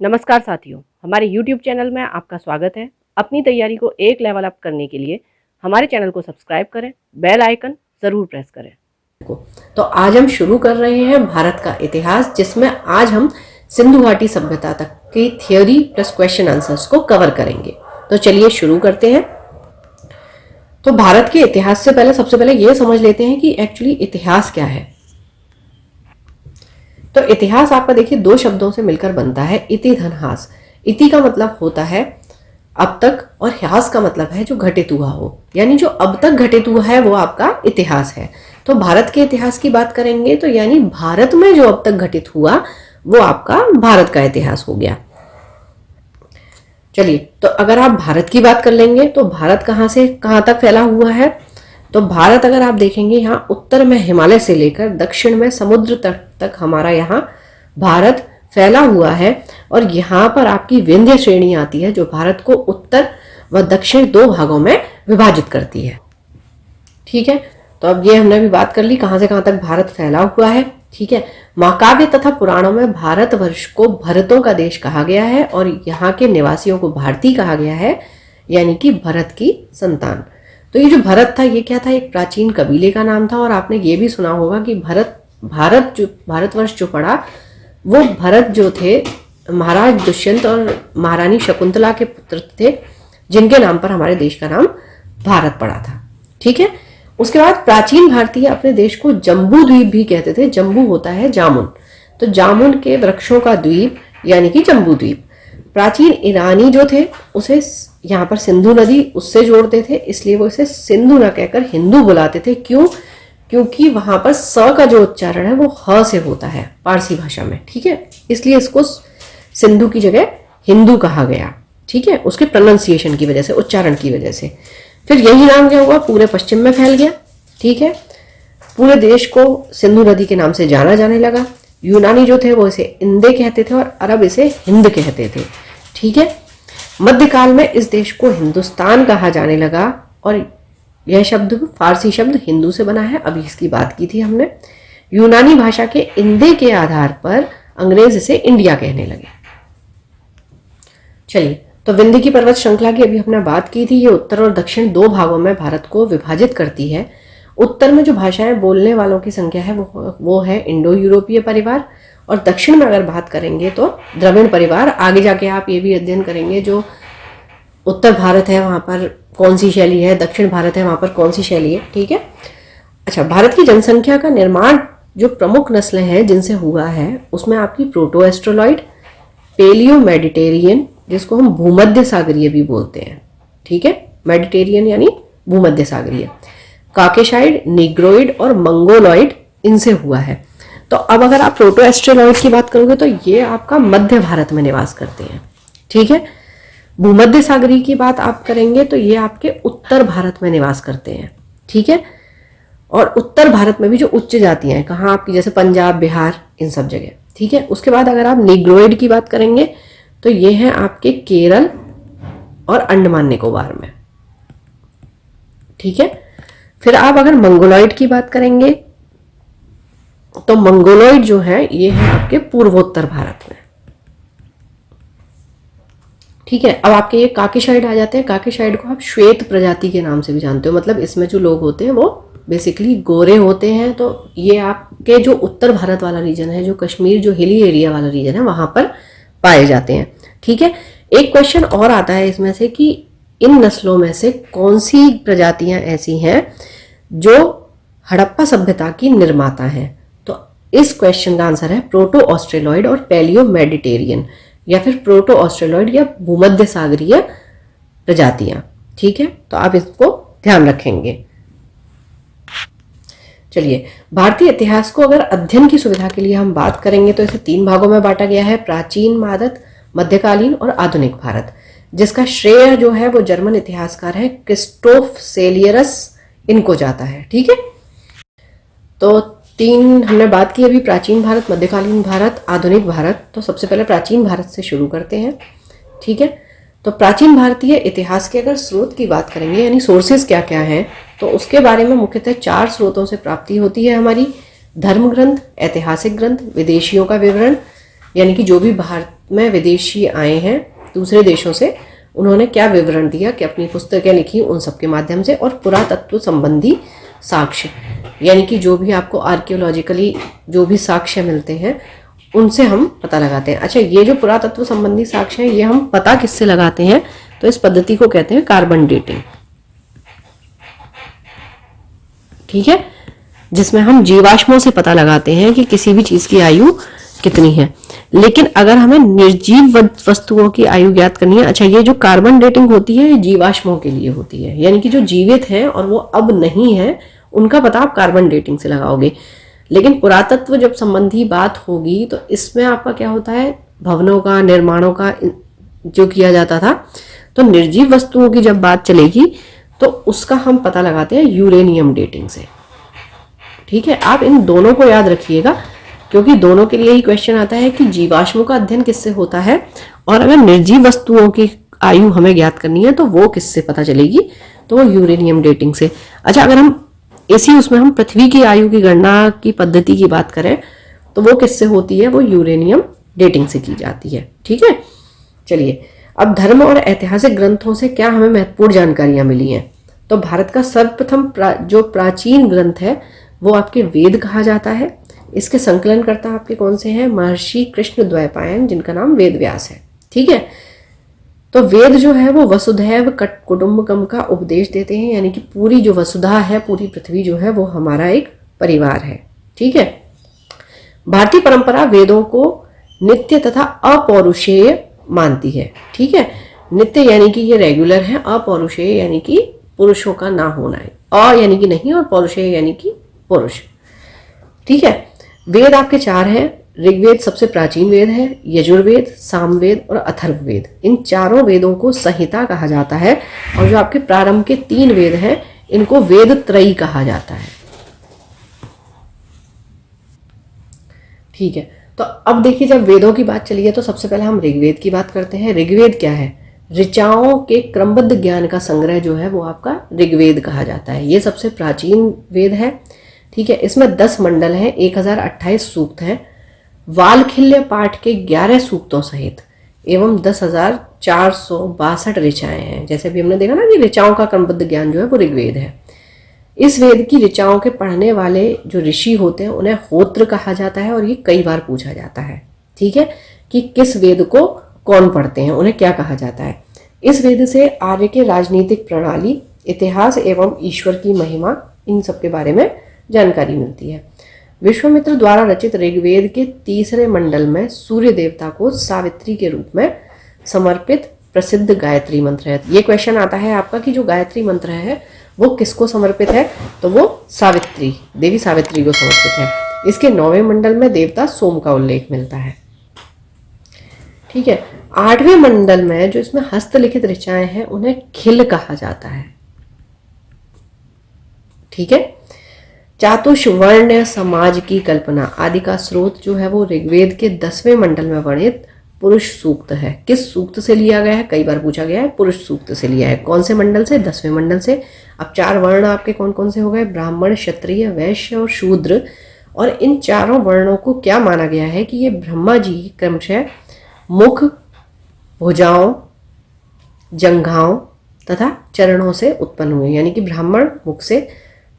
नमस्कार साथियों, हमारे YouTube चैनल में आपका स्वागत है। अपनी तैयारी को एक लेवल अप करने के लिए हमारे चैनल को सब्सक्राइब करें, बेल आइकन ज़रूर प्रेस करें। तो आज हम शुरू कर रहे हैं भारत का इतिहास, जिसमें आज हम सिंधु घाटी सभ्यता तक की थ्योरी प्लस क्वेश्चन आंसर्स को कवर करेंगे। तो चलिए शुरू करते हैं। तो भारत के इतिहास से पहले सबसे पहले ये समझ लेते हैं कि एक्चुअली इतिहास क्या है। तो इतिहास आपका देखिए दो शब्दों से मिलकर बनता है, इति धन हास। इति का मतलब होता है अब तक और हास का मतलब है जो घटित हुआ हो, यानी जो अब तक घटित हुआ है वो आपका इतिहास है। तो भारत के इतिहास की बात करेंगे तो यानी भारत में जो अब तक घटित हुआ वो आपका भारत का इतिहास हो गया। चलिए, तो अगर आप भारत की बात कर लेंगे तो भारत कहाँ से कहाँ तक फैला हुआ है। तो भारत अगर आप देखेंगे यहाँ उत्तर में हिमालय से लेकर दक्षिण में समुद्र तट तक हमारा यहाँ भारत फैला हुआ है। और यहाँ पर आपकी विंध्य श्रेणी आती है जो भारत को उत्तर व दक्षिण दो भागों में विभाजित करती है। ठीक है, तो अब ये हमने भी बात कर ली कहाँ से कहाँ तक भारत फैला हुआ है। ठीक है, महाकाव्य तथा पुराणों में भारतवर्ष को भरतों का देश कहा गया है और यहाँ के निवासियों को भारतीय कहा गया है, यानी कि भरत की संतान। तो ये जो भरत था ये क्या था, एक प्राचीन कबीले का नाम था। और आपने ये भी सुना होगा कि भारतवर्ष जो पड़ा वो भरत जो थे महाराज दुष्यंत और महारानी शकुंतला के पुत्र थे, जिनके नाम पर हमारे देश का नाम भारत पड़ा था। ठीक है, उसके बाद प्राचीन भारतीय अपने देश को जम्बू द्वीप भी कहते थे। जम्बू होता है जामुन, तो जामुन के वृक्षों का द्वीप यानी कि जम्बू द्वीप। प्राचीन ईरानी जो थे उसे यहाँ पर सिंधु नदी उससे जोड़ते थे, इसलिए वो इसे सिंधु न कहकर हिंदू बुलाते थे। क्यों? क्योंकि वहां पर स का जो उच्चारण है वो ह से होता है पारसी भाषा में। ठीक है, इसलिए इसको सिंधु की जगह हिंदू कहा गया। ठीक है, उसके प्रोनाउंसिएशन की वजह से, उच्चारण की वजह से। फिर यही नाम क्या हुआ, पूरे पश्चिम में फैल गया। ठीक है, पूरे देश को सिंधु नदी के नाम से जाना जाने लगा। यूनानी जो थे वो इसे इंदे कहते थे और अरब इसे हिंद कहते थे। ठीक है, मध्यकाल में इस देश को हिंदुस्तान कहा जाने लगा और यह शब्द फारसी शब्द हिंदू से बना है, अभी इसकी बात की थी हमने। यूनानी भाषा के इंदे के आधार पर अंग्रेज इसे इंडिया कहने लगे। चलिए, तो विंध्य की पर्वत श्रृंखला की अभी हमने बात की थी। ये उत्तर और दक्षिण दो भागों में भारत को विभाजित करती है। उत्तर में जो भाषाएं बोलने वालों की संख्या है वो है इंडो यूरोपीय परिवार, और दक्षिण में अगर बात करेंगे तो द्रविड़ परिवार। आगे जाके आप ये भी अध्ययन करेंगे जो उत्तर भारत है वहाँ पर कौन सी शैली है, दक्षिण भारत है वहाँ पर कौन सी शैली है। ठीक है, अच्छा, भारत की जनसंख्या का निर्माण जो प्रमुख नस्लें हैं जिनसे हुआ है उसमें आपकी प्रोटो एस्ट्रोलॉइड, पेलियो मेडिटेरियन जिसको हम भूमध्य सागरीय भी बोलते हैं। ठीक है, मेडिटेरियन यानी भूमध्य सागरीय, काकेशाइड, निग्रोइड और मंगोलॉइड इनसे हुआ है। तो अब अगर आप प्रोटो एस्ट्रोलॉइड की बात करोगे तो ये आपका मध्य भारत में निवास करते हैं। ठीक है, भूमध्य सागरीय की बात आप करेंगे तो ये आपके उत्तर भारत में निवास करते हैं। ठीक है, और उत्तर भारत में भी जो उच्च जातियां हैं कहाँ आपकी, जैसे पंजाब, बिहार, इन सब जगह। ठीक है, उसके बाद अगर आप निग्रोइड की बात करेंगे तो ये हैं आपके केरल और अंडमान निकोबार में। ठीक है, फिर आप अगर मंगोलॉइड की बात करेंगे तो मंगोलॉइड जो है ये है आपके पूर्वोत्तर भारत में। ठीक है, अब आपके ये काकेशाइड आ जाते हैं। काकेशाइड को आप श्वेत प्रजाति के नाम से भी जानते हो, मतलब इसमें जो लोग होते हैं वो बेसिकली गोरे होते हैं। तो ये आपके जो उत्तर भारत वाला रीजन है, जो कश्मीर जो हिली एरिया वाला रीजन है, वहां पर पाए जाते हैं। ठीक है, एक क्वेश्चन और आता है इसमें से कि इन नस्लों में से कौन सी प्रजातियां ऐसी हैं जो हड़प्पा सभ्यता की निर्माता हैं। तो इस क्वेश्चन का आंसर है प्रोटो ऑस्ट्रेलॉइड और पैलियो मेडिटेरियन, या फिर प्रोटो ऑस्ट्रेलॉइड या भूमध्य सागरीय प्रजातियां। ठीक है, तो आप इसको ध्यान रखेंगे। चलिए, भारतीय इतिहास को अगर अध्ययन की सुविधा के लिए हम बात करेंगे तो इसे तीन भागों में बांटा गया है, प्राचीन भारत, मध्यकालीन और आधुनिक भारत, जिसका श्रेय जो है वो जर्मन इतिहासकार है क्रिस्टोफ सेलियरस इनको जाता है। ठीक है, तो तीन हमने बात की अभी, प्राचीन भारत, मध्यकालीन भारत, आधुनिक भारत। तो सबसे पहले प्राचीन भारत से शुरू करते हैं। ठीक है, तो प्राचीन भारतीय इतिहास के अगर स्रोत की बात करेंगे यानी सोर्सेज क्या क्या हैं, तो उसके बारे में मुख्यतः चार स्रोतों से प्राप्ति होती है हमारी: धर्म ग्रंथ, ऐतिहासिक ग्रंथ, विदेशियों का विवरण, यानी कि जो भी भारत में विदेशी आए हैं दूसरे देशों से, उन्होंने क्या विवरण दिया, कि अपनी पुस्तकें लिखी, उन सब के माध्यम से। और पुरातत्व संबंधी साक्ष्य, यानी कि जो भी आपको आर्कियोलॉजिकली जो भी साक्ष्य मिलते हैं उनसे हम पता लगाते हैं। अच्छा, ये जो पुरातत्व संबंधी साक्ष्य है ये हम पता किससे लगाते हैं, तो इस पद्धति को कहते हैं कार्बन डेटिंग। ठीक है, जिसमें हम जीवाश्मों से पता लगाते हैं कि किसी भी चीज की आयु कितनी है। लेकिन अगर हमें निर्जीव वस्तुओं की आयु ज्ञात करनी है, अच्छा ये जो कार्बन डेटिंग होती है ये जीवाश्मों के लिए होती है, यानी कि जो जीवित हैं और वो अब नहीं है उनका पता आप कार्बन डेटिंग से लगाओगे। लेकिन पुरातत्व जब संबंधी बात होगी तो इसमें आपका क्या होता है, भवनों का, निर्माणों का जो किया जाता था, तो निर्जीव वस्तुओं की जब बात चलेगी तो उसका हम पता लगाते हैं यूरेनियम डेटिंग से। ठीक है, आप इन दोनों को याद रखिएगा क्योंकि दोनों के लिए ही क्वेश्चन आता है कि जीवाश्मों का अध्ययन किससे होता है और अगर निर्जीव वस्तुओं की आयु हमें ज्ञात करनी है तो वो किससे पता चलेगी, तो वो यूरेनियम डेटिंग से। अच्छा, अगर हम इसी उसमें हम पृथ्वी की आयु की गणना की पद्धति की बात करें तो वो किससे होती है, वो यूरेनियम डेटिंग से की जाती है। ठीक है, चलिए अब धर्म और ऐतिहासिक ग्रंथों से क्या हमें महत्वपूर्ण जानकारियां मिली हैं। तो भारत का सर्वप्रथम जो प्राचीन ग्रंथ है वो आपके वेद कहा जाता है। इसके संकलनकर्ता आपके कौन से हैं, महर्षि कृष्णद्वैपायन, जिनका नाम वेद व्यास है। ठीक है, तो वेद जो है वो वसुधैव कुटुंबकम का उपदेश देते हैं, यानी कि पूरी जो वसुधा है, पूरी पृथ्वी जो है वो हमारा एक परिवार है। ठीक है, भारतीय परंपरा वेदों को नित्य तथा अपौरुषेय मानती है। ठीक है, नित्य यानी कि ये रेगुलर है, अपौरुषेय यानी कि पुरुषों का ना होना है, अ यानी कि नहीं और पौरुषेय यानी कि पुरुष। ठीक है, वेद आपके 4 हैं। ऋग्वेद सबसे प्राचीन वेद है, यजुर्वेद, सामवेद और अथर्ववेद। इन चारों वेदों को संहिता कहा जाता है और जो आपके प्रारंभ के 3 वेद हैं इनको वेद त्रयी कहा जाता है। ठीक है, तो अब देखिए जब वेदों की बात चली है तो सबसे पहले हम ऋग्वेद की बात करते हैं। ऋग्वेद क्या है, ऋचाओं के क्रमबद्ध ज्ञान का संग्रह जो है वो आपका ऋग्वेद कहा जाता है। ये सबसे प्राचीन वेद है। ठीक है, इसमें 10 मंडल हैं, 1028 सूक्त हैं, वालखिल्य पाठ के 11 सूक्तों सहित एवं 10,462 ऋचाएं हैं। जैसे भी हमने देखा ना कि ऋचाओं का क्रमबद्ध ज्ञान जो है वो ऋग्वेद है। इस वेद की ऋचाओं के पढ़ने वाले जो ऋषि होते हैं उन्हें होत्र कहा जाता है और ये कई बार पूछा जाता है। ठीक है, कि किस वेद को कौन पढ़ते हैं, उन्हें क्या कहा जाता है। इस वेद से आर्य के राजनीतिक प्रणाली, इतिहास एवं ईश्वर की महिमा, इन सब के बारे में जानकारी मिलती है। विश्वामित्र द्वारा रचित ऋग्वेद के 3रे मंडल में सूर्य देवता को सावित्री के रूप में समर्पित प्रसिद्ध गायत्री मंत्र है। ये क्वेश्चन आता है आपका कि जो गायत्री मंत्र है वो किसको समर्पित है, तो वो सावित्री, देवी सावित्री को समर्पित है। इसके 9वें मंडल में देवता सोम का उल्लेख मिलता है। ठीक है, 8वें मंडल में जो इसमें हस्तलिखित ऋचाएं हैं उन्हें खिल कहा जाता है। ठीक है, चातुर्वर्ण समाज की कल्पना आदि का स्रोत जो है वो ऋग्वेद के 10वें मंडल में वर्णित पुरुष सूक्त है। किस सूक्त से लिया गया है, कई बार पूछा गया है, पुरुष सूक्त से लिया है। कौन से मंडल से, 10वें मंडल से। अब 4 वर्ण आपके कौन कौन से हो गए, ब्राह्मण, क्षत्रिय, वैश्य और शूद्र। और इन चारों वर्णों को क्या माना गया है कि ये ब्रह्मा जी क्रमशः मुख, भुजाओं, जंघाओं तथा चरणों से उत्पन्न हुए, यानी कि ब्राह्मण मुख से,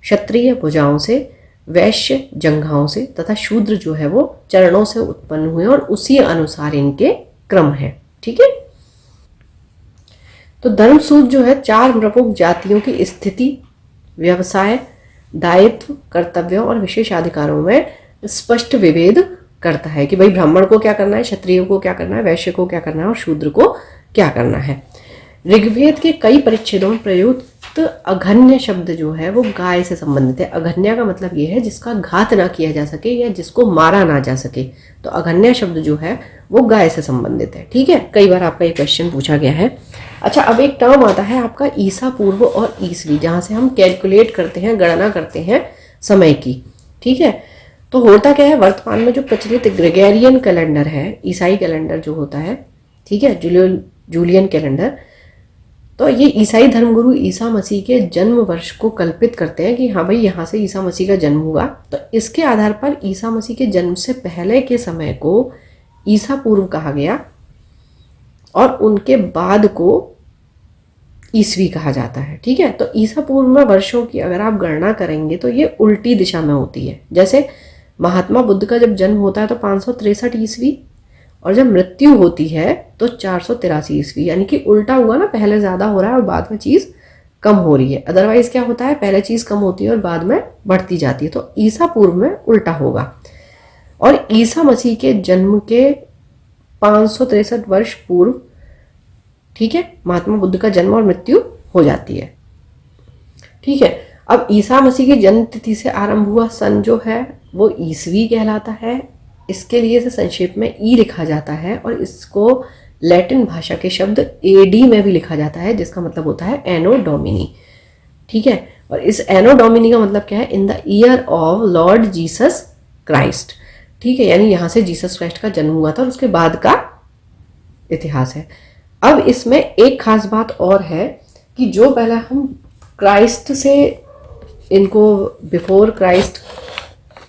क्षत्रिय भुजाओं से, वैश्य जंघाओं से तथा शूद्र जो है वो चरणों से उत्पन्न हुए और उसी अनुसार इनके क्रम है। ठीक है, तो धर्मसूत्र जो है 4 प्रमुख जातियों की स्थिति, व्यवसाय, दायित्व, कर्तव्यों और विशेषाधिकारों में स्पष्ट विभेद करता है कि भाई ब्राह्मण को क्या करना है, क्षत्रिय को क्या करना है, वैश्य को क्या करना है और शूद्र को क्या करना है। ऋग्वेद के कई परिच्छेदों में प्रयुक्त अघन्य शब्द जो है वो गाय से संबंधित है। अघन्य का मतलब ये है जिसका घात ना किया जा सके या जिसको मारा ना जा सके, तो अघन्य शब्द जो है वो गाय से संबंधित है। ठीक है, कई बार आपका ये क्वेश्चन पूछा गया है। अच्छा, अब एक टर्म आता है आपका ईसा पूर्व और ईसवी, जहां से हम कैलकुलेट करते हैं, गणना करते हैं समय की। ठीक है, तो होता क्या है, वर्तमान में जो प्रचलित ग्रेगोरियन कैलेंडर है, ईसाई कैलेंडर जो होता है, ठीक है, जूलियन कैलेंडर, तो ये ईसाई धर्मगुरु ईसा मसीह के जन्म वर्ष को कल्पित करते हैं कि हाँ भाई यहाँ से ईसा मसीह का जन्म हुआ। तो इसके आधार पर ईसा मसीह के जन्म से पहले के समय को ईसा पूर्व कहा गया और उनके बाद को ईसवी कहा जाता है। ठीक है, तो ईसा पूर्व में वर्षों की अगर आप गणना करेंगे तो ये उल्टी दिशा में होती है। जैसे महात्मा बुद्ध का जब जन्म होता है तो 563 ईस्वी, और जब मृत्यु होती है तो 483 ईस्वी, यानी कि उल्टा हुआ ना, पहले ज़्यादा हो रहा है और बाद में चीज़ कम हो रही है। अदरवाइज क्या होता है, पहले चीज़ कम होती है और बाद में बढ़ती जाती है। तो ईसा पूर्व में उल्टा होगा। और ईसा मसीह के जन्म के 563 वर्ष पूर्व, ठीक है, महात्मा बुद्ध का जन्म और मृत्यु हो जाती है। ठीक है, अब ईसा मसीह की जन्म तिथि से आरंभ हुआ सन जो है वो ईसवी कहलाता है। इसके लिए इसे संक्षेप में ई लिखा जाता है और इसको लैटिन भाषा के शब्द एडी में भी लिखा जाता है, जिसका मतलब होता है एनो डोमिनी। ठीक है, और इस एनो डोमिनी का मतलब क्या है, in the year of Lord Jesus Christ. ठीक है, यानी यहाँ से जीसस क्राइस्ट का जन्म हुआ था और उसके बाद का इतिहास है। अब इसमें एक खास बात और है कि जो पहले हम क्राइस्ट से इनको बिफोर क्राइस्ट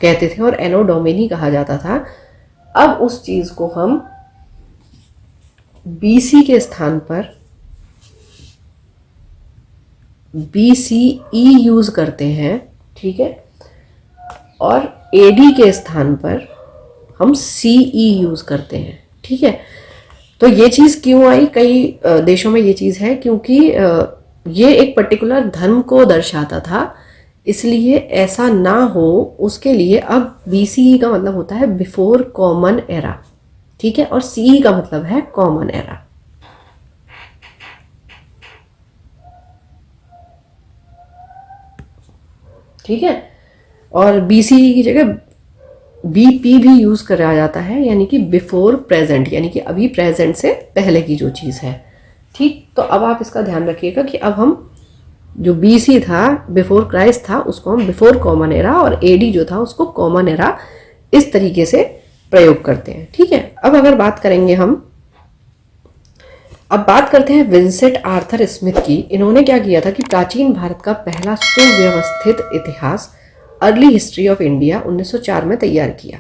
कहते थे और एनो डोमिनी कहा जाता था, अब उस चीज को हम बीसी के स्थान पर बीसीई यूज करते हैं। ठीक है, और एडी के स्थान पर हम सीई यूज करते हैं। ठीक है, तो ये चीज़ क्यों आई, कई देशों में ये चीज़ है क्योंकि ये एक पर्टिकुलर धर्म को दर्शाता था, इसलिए ऐसा ना हो उसके लिए अब बीसीई का मतलब होता है बिफोर कॉमन एरा। ठीक है, और सीई का मतलब है कॉमन एरा। ठीक है, और बीसीई की जगह बीपी भी यूज करा जाता है, यानी कि बिफोर प्रेजेंट, यानी कि अभी प्रेजेंट से पहले की जो चीज है। ठीक, तो अब आप इसका ध्यान रखिएगा कि अब हम जो बीसी था बिफोर क्राइस्ट था उसको हम बिफोर कॉमन एरा, और एडी जो था उसको कॉमन एरा, इस तरीके से प्रयोग करते हैं। ठीक है, अब अगर बात करेंगे अब बात करते हैं विंसेंट आर्थर स्मिथ की। इन्होंने क्या किया था कि प्राचीन भारत का पहला सुव्यवस्थित इतिहास अर्ली हिस्ट्री ऑफ इंडिया 1904 में तैयार किया।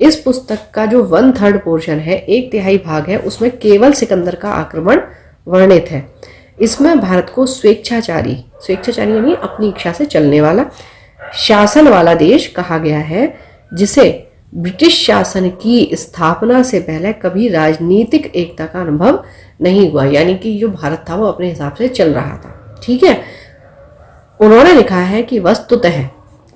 इस पुस्तक का जो 1/3 पोर्शन है, 1/3 भाग है, उसमें केवल सिकंदर का आक्रमण वर्णित है। इसमें भारत को स्वेच्छाचारी यानी अपनी इच्छा से चलने वाला, शासन वाला देश कहा गया है, जिसे ब्रिटिश शासन की स्थापना से पहले कभी राजनीतिक एकता का अनुभव नहीं हुआ, यानी कि जो भारत था वो अपने हिसाब से चल रहा था। ठीक है, उन्होंने लिखा है कि वस्तुतः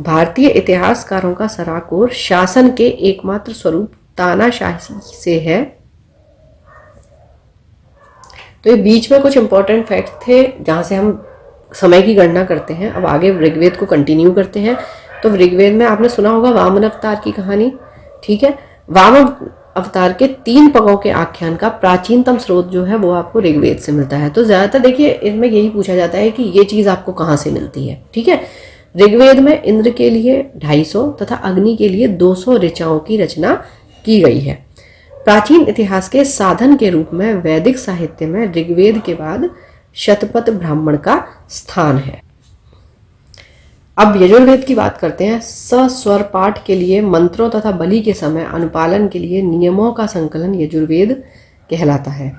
भारतीय इतिहासकारों का सराकोर शासन के एकमात्र स्वरूप तानाशाही से है। तो ये बीच में कुछ इंपॉर्टेंट फैक्ट थे जहां से हम समय की गणना करते हैं। अब आगे ऋग्वेद को कंटिन्यू करते हैं। तो ऋग्वेद में आपने सुना होगा वामन अवतार की कहानी। ठीक है, वामन अवतार के 3 पगों के आख्यान का प्राचीनतम स्रोत जो है वो आपको ऋग्वेद से मिलता है। तो ज्यादातर देखिए इनमें यही पूछा जाता है कि ये चीज आपको कहाँ से मिलती है। ठीक है, ऋग्वेद में इंद्र के लिए 250 तथा अग्नि के लिए 200 ऋचाओं की रचना की गई है। प्राचीन इतिहास के साधन के रूप में वैदिक साहित्य में ऋग्वेद के बाद शतपथ ब्राह्मण का स्थान है। अब यजुर्वेद की बात करते हैं। सस्वर पाठ के लिए मंत्रों तथा बलि के समय अनुपालन के लिए नियमों का संकलन यजुर्वेद कहलाता है।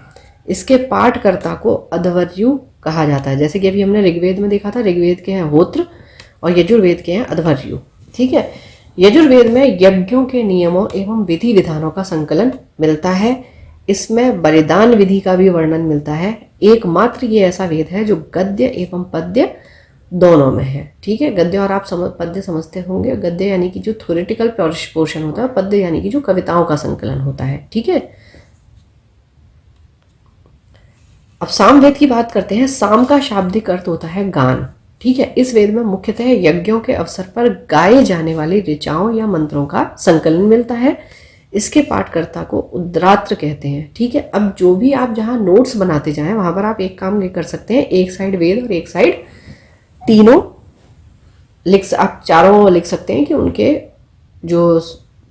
इसके पाठकर्ता को अध्वर्यु कहा जाता है। जैसे कि अभी हमने ऋग्वेद में देखा था, ऋग्वेद के हैं होत्र और यजुर्वेद के हैं अध्वर्यु। ठीक है, यजुर्वेद में यज्ञों के नियमों एवं विधि विधानों का संकलन मिलता है। इसमें बलिदान विधि का भी वर्णन मिलता है। एकमात्र ये ऐसा वेद है जो गद्य एवं पद्य दोनों में है। ठीक है, गद्य और आप पद्य समझते होंगे। गद्य यानी कि जो थ्योरेटिकल पोर्शन होता है, पद्य यानी कि जो कविताओं का संकलन होता है। ठीक है, अब साम वेद की बात करते हैं। साम का शाब्दिक अर्थ होता है गान। ठीक है, इस वेद में मुख्यतः यज्ञों के अवसर पर गाए जाने वाली ऋचाओं या मंत्रों का संकलन मिलता है। इसके पाठकर्ता को उद्रात्र कहते हैं। ठीक है, अब जो भी आप जहां नोट्स बनाते जाएं वहां पर आप एक काम ये कर सकते हैं, एक साइड वेद और एक साइड तीनों आप चारों लिख सकते हैं कि उनके जो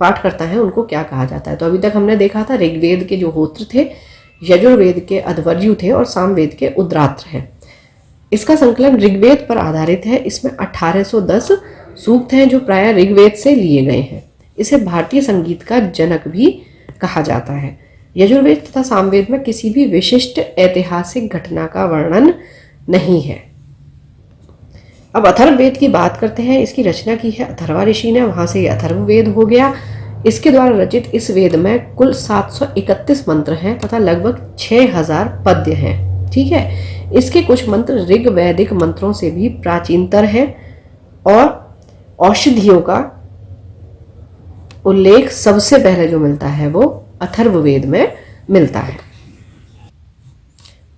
पाठकर्ता हैं उनको क्या कहा जाता है। तो अभी तक हमने देखा था ऋग्वेद के जो होत्र थे, यजुर्वेद के अध्वर्यु थे और सामवेद के उद्रात्र हैं। इसका संकलन ऋग्वेद पर आधारित है। इसमें 1810 सूक्त हैं जो प्रायः ऋग्वेद से लिए गए हैं। इसे भारतीय संगीत का जनक भी कहा जाता है। यजुर्वेद तथा सामवेद में किसी भी विशिष्ट ऐतिहासिक घटना का वर्णन नहीं है। अब अथर्ववेद की बात करते हैं। इसकी रचना की है अथर्वा ऋषि ने, वहां से ये अथर्ववेद हो गया। इसके द्वारा रचित इस वेद में कुल 731 मंत्र हैं तथा लगभग 6000 पद्य हैं। ठीक है, इसके कुछ मंत्र ऋग वैदिक मंत्रों से भी प्राचीनतर हैं और औषधियों का उल्लेख सबसे पहले जो मिलता है वो अथर्ववेद में मिलता है।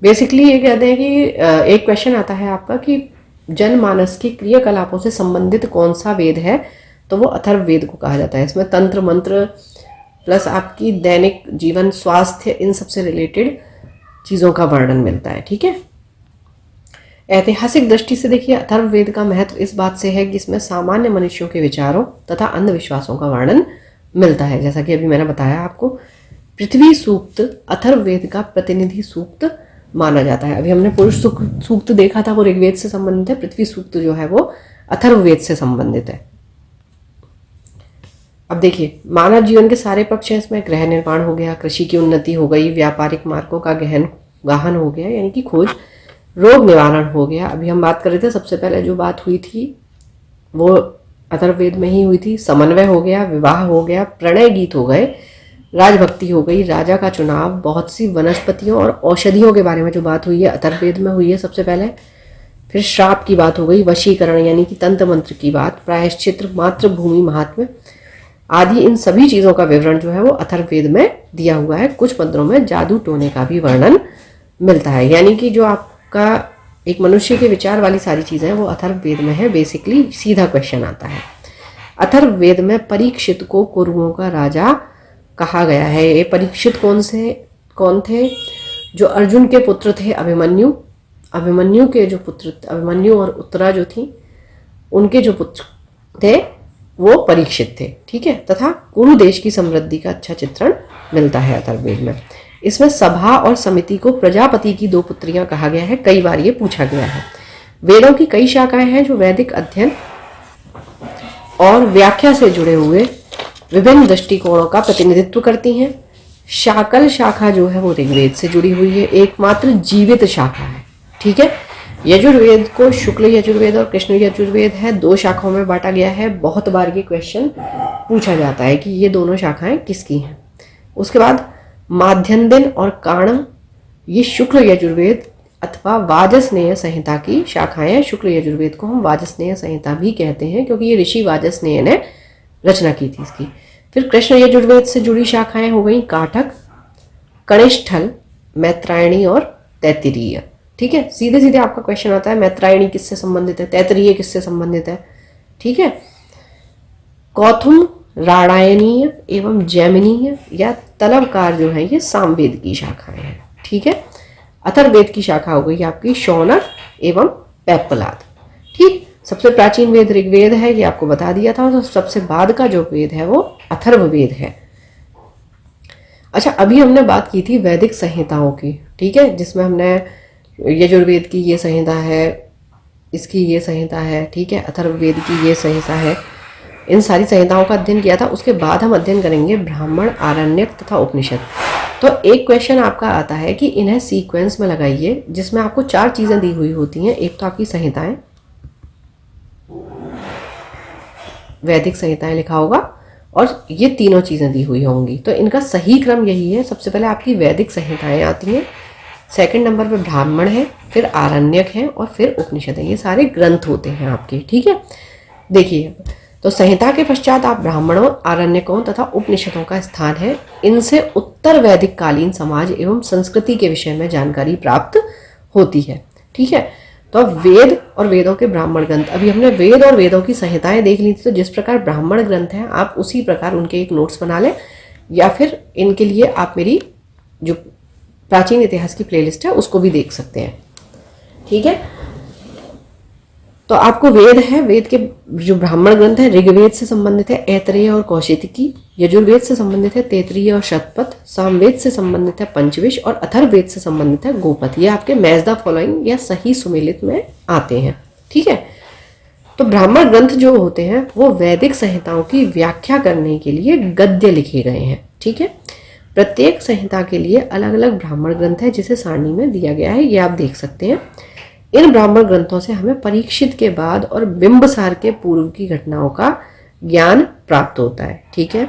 बेसिकली ये कहते हैं कि एक क्वेश्चन आता है आपका कि जनमानस की क्रियाकलापों से संबंधित कौन सा वेद है, तो वो अथर्ववेद को कहा जाता है। इसमें तंत्र मंत्र प्लस आपकी दैनिक जीवन स्वास्थ्य इन सबसे रिलेटेड चीज़ों का वर्णन मिलता है। ठीक है, ऐतिहासिक दृष्टि से देखिए अथर्ववेद का महत्व इस बात से है कि इसमें सामान्य मनुष्यों के विचारों तथा अंधविश्वासों का वर्णन मिलता है। जैसा कि अभी मैंने बताया आपको, पृथ्वी सूक्त अथर्ववेद का प्रतिनिधि सूक्त माना जाता है। अभी हमने पुरुष सूक्त देखा था, वो ऋग्वेद से संबंधित है। पृथ्वी सूक्त जो है वो अथर्ववेद से संबंधित है। अब देखिए, मानव जीवन के सारे पक्ष हैं इसमें। गृह निर्माण हो गया, कृषि की उन्नति हो गई, व्यापारिक मार्गों का गहन हो गया यानी कि खोज, रोग निवारण हो गया। अभी हम बात कर रहे थे, सबसे पहले जो बात हुई थी वो अथर्ववेद में ही हुई थी। समन्वय हो गया, विवाह हो गया, प्रणय गीत हो गए, राजभक्ति हो गई, राजा का चुनाव, बहुत सी वनस्पतियों और औषधियों के बारे में जो बात हुई है अथर्ववेद में हुई है सबसे पहले। फिर श्राप की बात हो गई, वशीकरण यानी कि तंत्र मंत्र की बात, प्रायश्चित्र, मातृभूमि महात्म्य आदि, इन सभी चीज़ों का विवरण जो है वो अथर्ववेद में दिया हुआ है। कुछ मंत्रों में जादू टोने का भी वर्णन मिलता है, यानी कि जो आपका एक मनुष्य के विचार वाली सारी चीज़ें हैं वो अथर्ववेद में है। बेसिकली सीधा क्वेश्चन आता है। अथर्ववेद में परीक्षित को कुरुओं का राजा कहा गया है। ये परीक्षित कौन थे? जो अर्जुन के पुत्र थे अभिमन्यु। अभिमन्यु के जो पुत्र, अभिमन्यु और उत्तरा जो थी, उनके जो पुत्र थे वो परीक्षित थे। ठीक है, तथा कुरु देश की समृद्धि का अच्छा चित्रण मिलता है अथर्ववेद में। इसमें सभा और समिति को प्रजापति की 2 पुत्रियां कहा गया है। कई बार ये पूछा गया है। वेदों की कई शाखाएं हैं जो वैदिक अध्ययन और व्याख्या से जुड़े हुए विभिन्न दृष्टिकोणों का प्रतिनिधित्व करती हैं। शाकल शाखा जो है वो ऋग्वेद से जुड़ी हुई है, एकमात्र जीवित शाखा है। ठीक है, यजुर्वेद को शुक्ल यजुर्वेद और कृष्ण यजुर्वेद है, 2 शाखाओं में बांटा गया है। बहुत बार ये क्वेश्चन पूछा जाता है कि ये दोनों शाखाएं किसकी हैं। उसके बाद माध्यन्दिन और काणम, ये शुक्ल यजुर्वेद अथवा वाजसनेय संहिता की शाखाएं हैं। शुक्ल यजुर्वेद को हम वाजसनेय संहिता भी कहते हैं क्योंकि ये ऋषि वाजसनेय ने रचना की थी इसकी। फिर कृष्ण यजुर्वेद से जुड़ी शाखाएं हो गई काठक, कनिष्ठल, मैत्रायणी और तैत्तिरीय। ठीक है, सीधे सीधे आपका क्वेश्चन आता है मैत्रायणी किससे संबंधित है, तैत्तिरीय किससे संबंधित है। ठीक है, कौथुम राणायनीय एवं जैमिनीय या तलवकार जो है ये सामवेद की शाखाएं हैं। ठीक है, अथर्ववेद की शाखा हो गई आपकी शौनक एवं पैप्पलाद। ठीक, सबसे प्राचीन वेद ऋग्वेद है, ये आपको बता दिया था। तो सबसे बाद का जो वेद है वो अथर्ववेद है। अच्छा, अभी हमने बात की थी वैदिक संहिताओं की। ठीक है, जिसमें हमने यजुर्वेद की ये संहिता है, इसकी ये संहिता है। ठीक है, अथर्ववेद की ये संहिता है। इन सारी संहिताओं का अध्ययन किया था। उसके बाद हम अध्ययन करेंगे ब्राह्मण, आरण्यक तथा उपनिषद। तो एक क्वेश्चन आपका आता है कि इन्हें सीक्वेंस में लगाइए, जिसमें आपको 4 चीज़ें दी हुई होती हैं। एक तो आपकी संहिताएं, वैदिक संहिताएं लिखा होगा, और ये तीनों चीज़ें दी हुई होंगी। तो इनका सही क्रम यही है। सबसे पहले आपकी वैदिक संहिताएं आती हैं, सेकंड नंबर पे ब्राह्मण है, फिर आरण्यक है और फिर उपनिषद है। ये सारे ग्रंथ होते हैं आपके। ठीक है, देखिए, तो संहिता के पश्चात आप ब्राह्मणों, आरण्यकों तथा उपनिषदों का स्थान है। इनसे उत्तर वैदिक कालीन समाज एवं संस्कृति के विषय में जानकारी प्राप्त होती है। ठीक है, तो वेद और वेदों के ब्राह्मण ग्रंथ, अभी हमने वेद और वेदों की संहिताएं देख ली थी। तो जिस प्रकार ब्राह्मण ग्रंथ हैं आप उसी प्रकार उनके एक नोट्स बना लें, या फिर इनके लिए आप मेरी जो प्राचीन इतिहास की प्लेलिस्ट है उसको भी देख सकते हैं। ठीक है, तो आपको वेद है, वेद के जो ब्राह्मण ग्रंथ है ऋग्वेद से संबंधित है ऐतरेय और कौशिकी, यजुर्वेद से संबंधित है तैत्तिरीय और शतपथ, सामवेद से संबंधित है पंचविश और अथर्ववेद से संबंधित है गोपथ। ये आपके मैच द फॉलोइंग या सही सुमेलित में आते हैं। ठीक है, तो ब्राह्मण ग्रंथ जो होते हैं वो वैदिक संहिताओं की व्याख्या करने के लिए गद्य लिखे गए हैं। ठीक है, प्रत्येक संहिता के लिए अलग अलग ब्राह्मण ग्रंथ है जिसे सारणी में दिया गया है, ये आप देख सकते हैं। इन ब्राह्मण ग्रंथों से हमें परीक्षित के बाद और बिंबसार के पूर्व की घटनाओं का ज्ञान प्राप्त होता है। ठीक है,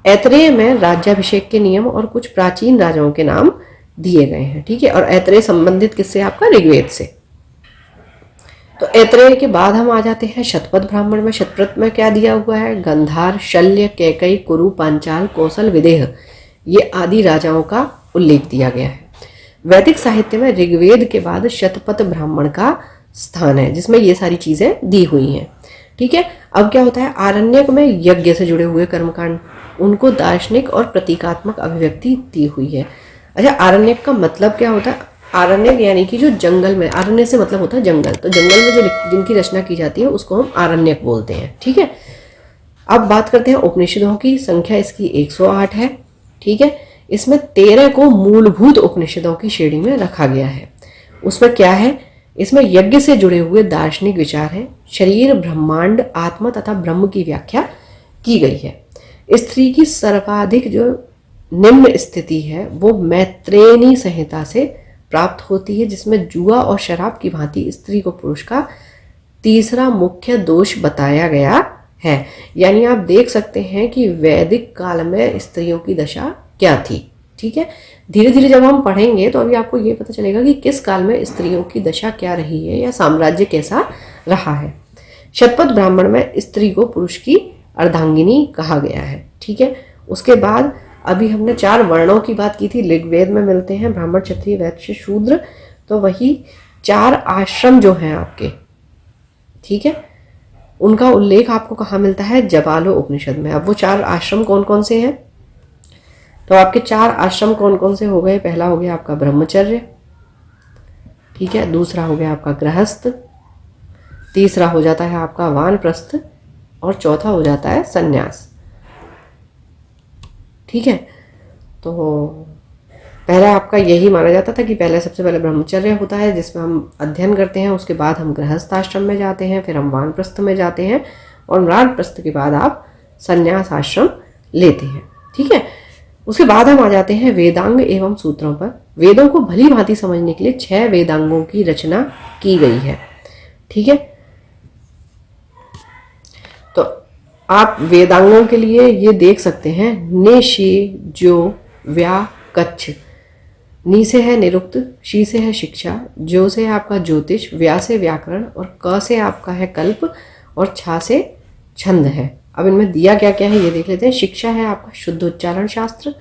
ऐतरेय में राज्याभिषेक के नियम और कुछ प्राचीन राजाओं के नाम दिए गए हैं। ठीक है, और ऐतरेय संबंधित किससे? आपका ऋग्वेद से। तो ऐतरेय के बाद हम आ जाते हैं शतपथ ब्राह्मण में। शतपथ में क्या दिया हुआ है? गंधार, शल्य, कैकई, कुरु, पांचाल, कौशल, विदेह, ये आदि राजाओं का उल्लेख दिया गया है। वैदिक साहित्य में ऋग्वेद के बाद शतपथ ब्राह्मण का स्थान है जिसमें ये सारी चीजें दी हुई हैं। ठीक है, अब क्या होता है? आरण्यक में यज्ञ से जुड़े हुए कर्मकांड, उनको दार्शनिक और प्रतीकात्मक अभिव्यक्ति दी हुई है। अच्छा, आरण्यक का मतलब क्या होता है? आरण्यक यानी कि जो जंगल में, आरण्य से मतलब होता है जंगल, तो जंगल में जो जिनकी रचना की जाती है उसको हम आरण्यक बोलते हैं। ठीक है, अब बात करते हैं उपनिषदों की। संख्या इसकी 108 है। ठीक है, इसमें 13 को मूलभूत उपनिषदों की श्रेणी में रखा गया है। उसमें क्या है? इसमें यज्ञ से जुड़े हुए दार्शनिक विचार हैं। शरीर, ब्रह्मांड, आत्मा तथा ब्रह्म की व्याख्या की गई है। स्त्री की सर्वाधिक जो निम्न स्थिति है वो मैत्रेयनी संहिता से प्राप्त होती है, जिसमें जुआ और शराब की भांति स्त्री को पुरुष का तीसरा मुख्य दोष बताया गया है। यानी आप देख सकते हैं कि वैदिक काल में स्त्रियों की दशा क्या थी। ठीक है, धीरे धीरे जब हम पढ़ेंगे तो अभी आपको ये पता चलेगा कि किस काल में स्त्रियों की दशा क्या रही है या साम्राज्य कैसा रहा है। शतपथ ब्राह्मण में स्त्री को पुरुष की अर्धांगिनी कहा गया है। ठीक है, उसके बाद अभी हमने 4 वर्णों की बात की थी, ऋग्वेद में मिलते हैं ब्राह्मण, क्षत्रिय, वैश्य, शूद्र। तो वही 4 आश्रम जो हैं आपके, ठीक है, उनका उल्लेख आपको कहाँ मिलता है? जबालो उपनिषद में। अब वो 4 आश्रम कौन कौन से हैं? तो आपके 4 आश्रम कौन कौन से हो गए? पहला हो गया आपका ब्रह्मचर्य, ठीक है, दूसरा हो गया आपका गृहस्थ, तीसरा हो जाता है आपका वानप्रस्थ और चौथा हो जाता है सन्यास। ठीक है, तो पहला आपका यही माना जाता था कि पहले सबसे पहले ब्रह्मचर्य होता है जिसमें हम अध्ययन करते हैं, उसके बाद हम गृहस्थ आश्रम में जाते हैं, फिर हम वानप्रस्थ में जाते हैं और वानप्रस्थ के बाद आप सन्यास आश्रम लेते हैं। ठीक है, उसके बाद हम आ जाते हैं वेदांग एवं सूत्रों पर। वेदों को भली भांति समझने के लिए 6 वेदांगों की रचना की गई है। ठीक है, तो आप वेदांगों के लिए ये देख सकते हैं, ने, शी, जो, व्या, कच्छ। नी से है निरुक्त, शी से है शिक्षा, जो से है आपका ज्योतिष, व्या से व्याकरण और क से आपका है कल्प और छा से छंद है। अब इनमें दिया क्या क्या है ये देख लेते हैं। शिक्षा है आपका शुद्ध उच्चारण शास्त्र,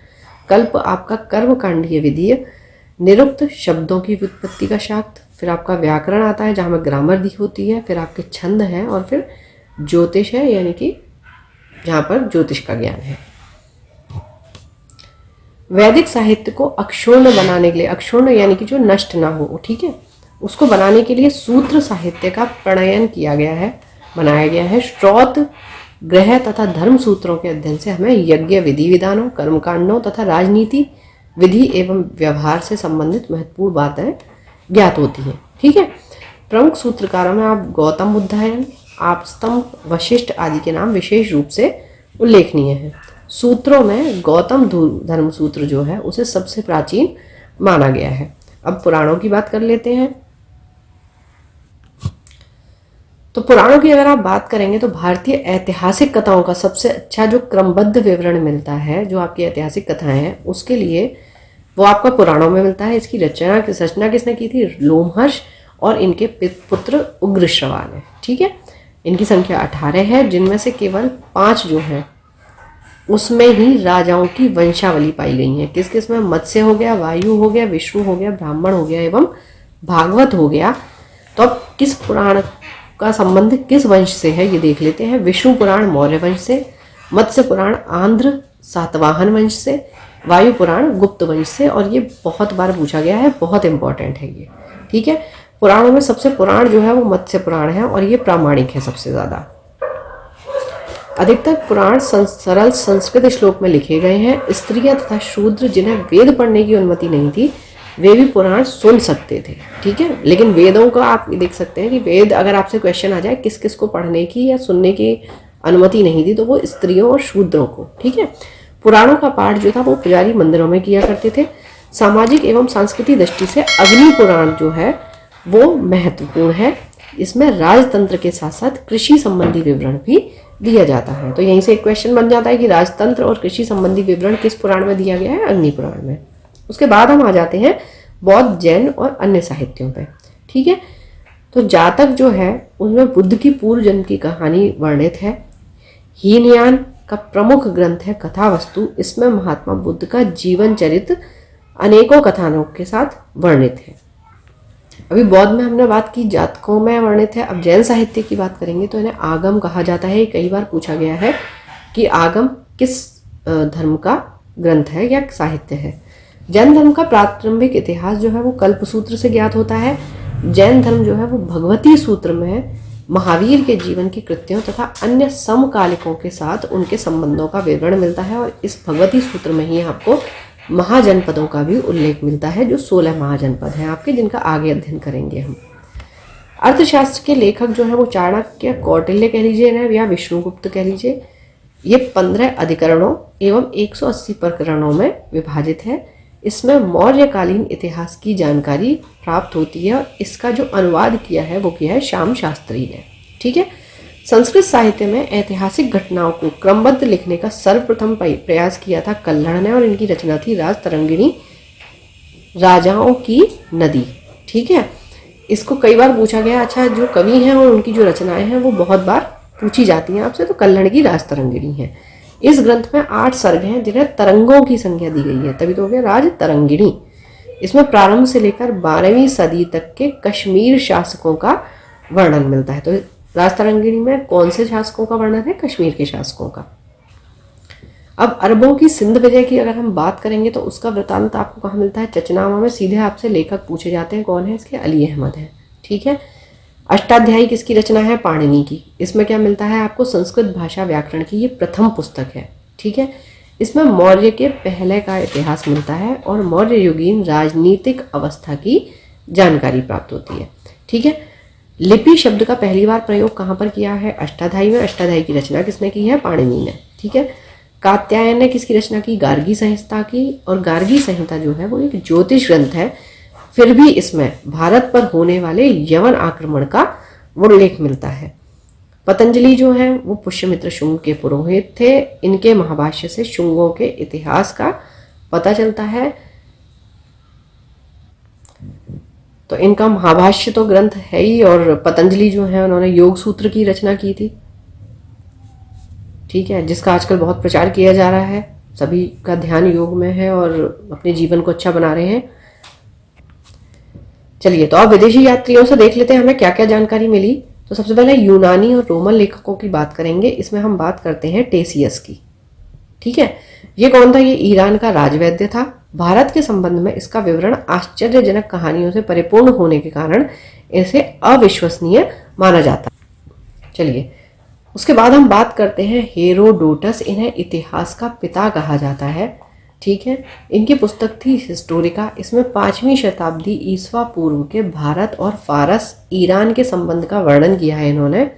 कल्प आपका कर्मकांडीय विधि, निरुक्त शब्दों की व्युत्पत्ति का शास्त्र, फिर आपका व्याकरण आता है जहाँ में ग्रामर दी होती है, फिर आपके छंद है और फिर ज्योतिष है यानी कि जहाँ पर ज्योतिष का ज्ञान है। वैदिक साहित्य को अक्षुण्ण बनाने के लिए, अक्षुण्ण यानी कि जो नष्ट ना हो, ठीक है, उसको बनाने के लिए सूत्र साहित्य का प्रणयन किया गया है, बनाया गया है। श्रौत, ग्रह तथा धर्म सूत्रों के अध्ययन से हमें यज्ञ विधि विधानों, कर्मकांडों तथा राजनीति विधि एवं व्यवहार से संबंधित महत्वपूर्ण बातें ज्ञात होती हैं। ठीक है, प्रमुख सूत्रकारों में आप गौतम बुद्धायन, आपस्तंभ, वशिष्ठ आदि के नाम विशेष रूप से उल्लेखनीय हैं। सूत्रों में गौतम धर्म सूत्र जो है उसे सबसे प्राचीन माना गया है। अब पुराणों की बात कर लेते हैं। तो पुराणों की अगर आप बात करेंगे तो भारतीय ऐतिहासिक कथाओं का सबसे अच्छा जो क्रमबद्ध विवरण मिलता है, जो आपकी ऐतिहासिक कथाएं हैं उसके लिए वो आपका पुराणों में मिलता है। इसकी रचना किसने की थी? लोमहर्ष और इनके पुत्र उग्रश्रवा ने। ठीक है, इनकी संख्या 18 है, जिनमें से केवल 5 जो हैं उसमें ही राजाओं की वंशावली पाई गई है। किस किस में? मत्स्य हो गया, वायु हो गया, विष्णु हो गया, ब्राह्मण हो गया एवं भागवत हो गया। तो अब किस पुराण का संबंध किस वंश से है ये देख लेते हैं। विष्णु पुराण मौर्य वंश से, मत्स्य पुराण आंध्र सातवाहन वंश से, वायु पुराण गुप्त वंश से। और ये बहुत बार पूछा गया है, बहुत इंपॉर्टेंट है ये। ठीक है, पुराणों में सबसे पुराण जो है वो मत्स्य पुराण है और ये प्रामाणिक है सबसे ज्यादा। अधिकतर पुराण सरल संस्कृत श्लोक में लिखे गए हैं। स्त्रियां तथा शूद्र जिन्हें वेद पढ़ने की अनुमति नहीं थी वे भी पुराण सुन सकते थे। ठीक है, लेकिन वेदों का आप देख सकते हैं कि वेद अगर आपसे क्वेश्चन आ जाए किस किस को पढ़ने की या सुनने की अनुमति नहीं थी तो वो स्त्रियों और शूद्रों को। ठीक है, पुराणों का पाठ जो था वो पुजारी मंदिरों में किया करते थे। सामाजिक एवं सांस्कृतिक दृष्टि से अग्नि पुराण जो है वो महत्वपूर्ण है। इसमें राजतंत्र के साथ साथ कृषि संबंधी विवरण भी दिया जाता है। तो यहीं से एक क्वेश्चन बन जाता है कि राजतंत्र और कृषि संबंधी विवरण किस पुराण में दिया गया है? अग्नि पुराण में। उसके बाद हम आ जाते हैं बौद्ध, जैन और अन्य साहित्यों पे। ठीक है, तो जातक जो है उसमें बुद्ध की पूर्व जन्म की कहानी वर्णित है। हीनयान का प्रमुख ग्रंथ है कथा वस्तु। इसमें महात्मा बुद्ध का जीवन चरित्र अनेकों कथानकों के साथ वर्णित है। अभी बौद्ध में हमने बात की, जातकों में वर्णित है। अब जैन साहित्य की बात करेंगे तो इन्हें आगम कहा जाता है। कई बार पूछा गया है कि आगम किस धर्म का ग्रंथ है या साहित्य है। जैन धर्म का प्रारंभिक इतिहास जो है वो कल्पसूत्र से ज्ञात होता है। जैन धर्म जो है वो भगवती सूत्र में महावीर के जीवन की कृत्यों तथा अन्य समकालिकों के साथ उनके संबंधों का विवरण मिलता है। और इस भगवती सूत्र में ही आपको महाजनपदों का भी उल्लेख मिलता है, जो 16 महाजनपद हैं आपके, जिनका आगे अध्ययन करेंगे हम। अर्थशास्त्र के लेखक जो है वो चाणक्य, कौटिल्य कह लीजिए या विष्णुगुप्त कह लीजिए। ये 15 अधिकरणों एवं 180 प्रकरणों में विभाजित है। इसमें मौर्यकालीन इतिहास की जानकारी प्राप्त होती है और इसका जो अनुवाद किया है वो किया है श्याम शास्त्री ने। ठीक है, संस्कृत साहित्य में ऐतिहासिक घटनाओं को क्रमबद्ध लिखने का सर्वप्रथम प्रयास किया था कल्हड़ ने, और इनकी रचना थी राजतरंगिणी, राजाओं की नदी। ठीक है, इसको कई बार पूछा गया। अच्छा, जो कवि हैं और उनकी जो रचनाएं हैं वो बहुत बार पूछी जाती हैं आपसे, तो कल्हड़ की राजतरंगिणी है। इस ग्रंथ में 8 सर्ग हैं जिन्हें तरंगों की संख्या दी गई है, तभी तो हो गया राजतरंगिणी। इसमें प्रारंभ से लेकर 12वीं सदी तक के कश्मीर शासकों का वर्णन मिलता है। तो राजतरंगिणी में कौन से शासकों का वर्णन है? कश्मीर के शासकों का। अब अरबों की सिंध विजय की अगर हम बात करेंगे तो उसका वृतांत आपको कहाँ मिलता है? चचनामा में। सीधे आपसे लेखक पूछे जाते हैं, कौन है इसके? अली अहमद है। ठीक है, अष्टाध्यायी किसकी रचना है? पाणिनि की। इसमें क्या मिलता है आपको? संस्कृत भाषा व्याकरण की ये प्रथम पुस्तक है। ठीक है, इसमें मौर्य के पहले का इतिहास मिलता है और मौर्य युगीन राजनीतिक अवस्था की जानकारी प्राप्त होती है। ठीक है, लिपि शब्द का पहली बार प्रयोग कहाँ पर किया है? अष्टाध्यायी में। अष्टाध्यायी की रचना किसने की है? पाणिनि ने। ठीक है, कात्यायन ने किसकी रचना की? गार्गी संहिता की। और गार्गी संहिता जो है वो एक ज्योतिष ग्रंथ है। फिर भी इसमें भारत पर होने वाले यवन आक्रमण का उल्लेख मिलता है। पतंजलि जो है वो पुष्यमित्र शुंग के पुरोहित थे। इनके महाभाष्य से शुंगों के इतिहास का पता चलता है। तो इनका महाभाष्य तो ग्रंथ है ही, और पतंजलि जो है उन्होंने योग सूत्र की रचना की थी। ठीक है, जिसका आजकल बहुत प्रचार किया जा रहा है। सभी का ध्यान योग में है और अपने जीवन को अच्छा बना रहे हैं। चलिए, तो अब विदेशी यात्रियों से देख लेते हैं हमें क्या क्या जानकारी मिली। तो सबसे पहले यूनानी और रोमन लेखकों की बात करेंगे। इसमें हम बात करते हैं टेसियस की। ठीक है, ये कौन था? ये ईरान का राजवैद्य था। भारत के संबंध में इसका विवरण आश्चर्यजनक कहानियों से परिपूर्ण होने के कारण इसे अविश्वसनीय माना जाता है। चलिए, उसके बाद हम बात करते हैं हेरोडोटस। इन्हें इतिहास का पिता कहा जाता है। ठीक है, इनकी पुस्तक थी हिस्टोरिका। इसमें 5वीं शताब्दी ईसवा पूर्व के भारत और फारस, ईरान के संबंध का वर्णन किया है इन्होंने।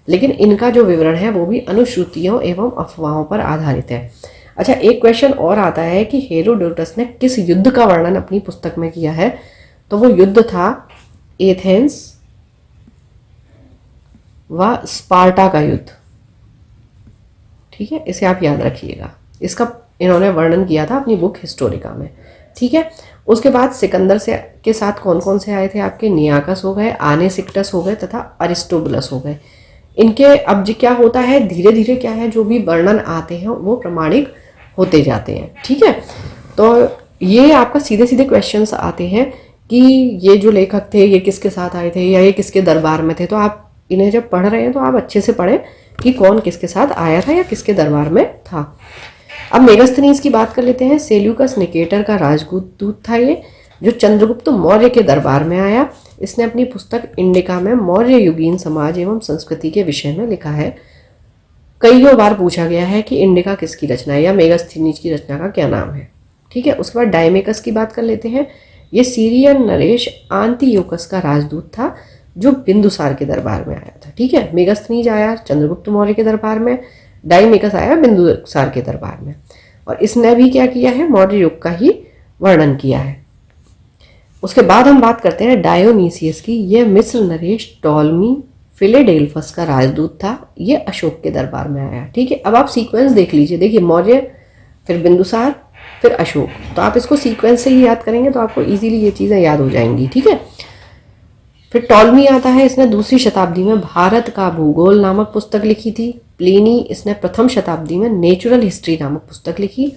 लेकिन इनका जो विवरण है वो भी अनुश्रुतियों एवं अफवाहों पर आधारित है। अच्छा, एक क्वेश्चन और आता है कि हेरोडोटस ने किस युद्ध का वर्णन अपनी पुस्तक में किया है? तो वो युद्ध था एथेंस व स्पार्टा का युद्ध। ठीक है, इसे आप याद रखिएगा। इसका इन्होंने वर्णन किया था अपनी बुक हिस्टोरिका में। ठीक है, उसके बाद सिकंदर से के साथ कौन कौन से आए थे आपके? नियाकस हो गए, आनेसिक्टस हो गए तथा अरिस्टोबुलस हो गए। इनके अब जी क्या होता है, धीरे धीरे क्या है, जो भी वर्णन आते हैं वो प्रमाणिक होते जाते हैं। ठीक है, तो ये आपका सीधे सीधे क्वेश्चंस आते हैं कि ये जो लेखक थे ये किसके साथ आए थे या ये किसके दरबार में थे। तो आप इन्हें जब पढ़ रहे हैं तो आप अच्छे से पढ़ें कि कौन किसके साथ आया था या किसके दरबार में था। अब मेगास्थनीज की बात कर लेते हैं। सेल्यूकस निकेटर का राजदूत था ये, जो चंद्रगुप्त मौर्य के दरबार में आया। इसने अपनी पुस्तक इंडिका में मौर्य युगीन समाज एवं संस्कृति के विषय में लिखा है। कईयों बार पूछा गया है कि इंडिका किसकी रचना है या मेगास्थनीज की रचना का क्या नाम है। ठीक है, उसके बाद डायमेकस की बात कर लेते हैं। ये सीरियन नरेश आंतियोकस का राजदूत था जो बिंदुसार के दरबार में आया था। ठीक है, मेगास्थनीज आया चंद्रगुप्त मौर्य के दरबार में, डायमेकस आया बिंदुसार के दरबार में। और इसने भी क्या किया है, मौर्य युग का ही वर्णन किया है। उसके बाद हम बात करते हैं डायोनीसियस की। यह मिस्र नरेश टॉलमी फिलेडेल्फस का राजदूत था। ये अशोक के दरबार में आया। ठीक है, अब आप सीक्वेंस देख लीजिए। देखिए, मौर्य, फिर बिंदुसार, फिर अशोक। तो आप इसको सीक्वेंस से ही याद करेंगे तो आपको इजीली ये चीज़ें याद हो जाएंगी। ठीक है, फिर टॉलमी आता है। इसने दूसरी शताब्दी में भारत का भूगोल नामक पुस्तक लिखी थी। प्लिनी, इसने प्रथम शताब्दी में नेचुरल हिस्ट्री नामक पुस्तक लिखी।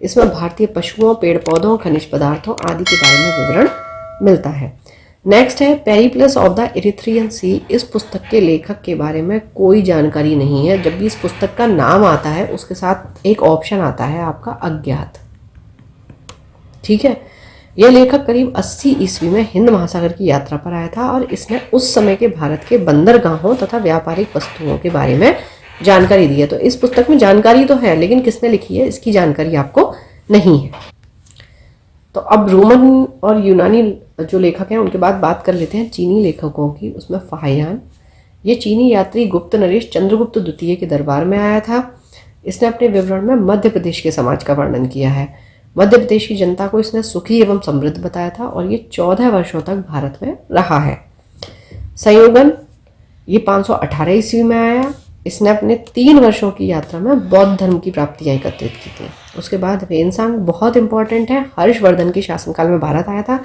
इसमें भारतीय पशुओं, पेड़ पौधों, खनिज पदार्थों आदि के बारे में विवरण मिलता है। नेक्स्ट है पेरिप्लस ऑफ द इरिथ्रियन सी। इस पुस्तक के लेखक के बारे में कोई जानकारी नहीं है। जब भी इस पुस्तक का नाम आता है उसके साथ एक ऑप्शन आता है आपका अज्ञात। ठीक है, यह लेखक करीब 80 ईस्वी में हिंद महासागर की यात्रा पर आया था और इसने उस समय के भारत के बंदरगाहों तथा व्यापारिक वस्तुओं के बारे में जानकारी दी है। तो इस पुस्तक में जानकारी तो है, लेकिन किसने लिखी है इसकी जानकारी आपको नहीं है। तो अब रोमन और यूनानी जो लेखक हैं उनके बाद बात कर लेते हैं चीनी लेखकों की। उसमें फाहियान, ये चीनी यात्री गुप्त नरेश चंद्रगुप्त द्वितीय के दरबार में आया था। इसने अपने विवरण में मध्य प्रदेश के समाज का वर्णन किया है। मध्य प्रदेश की जनता को इसने सुखी एवं समृद्ध बताया था और ये 14 वर्षों तक भारत में रहा है। संयोगन, ये 518 ईस्वी में आया। इसने अपने 3 वर्षों की यात्रा में बौद्ध धर्म की प्राप्तियां एकत्रित की थी। उसके बाद हेनसांग बहुत इंपॉर्टेंट है, हर्षवर्धन के शासनकाल में भारत आया था।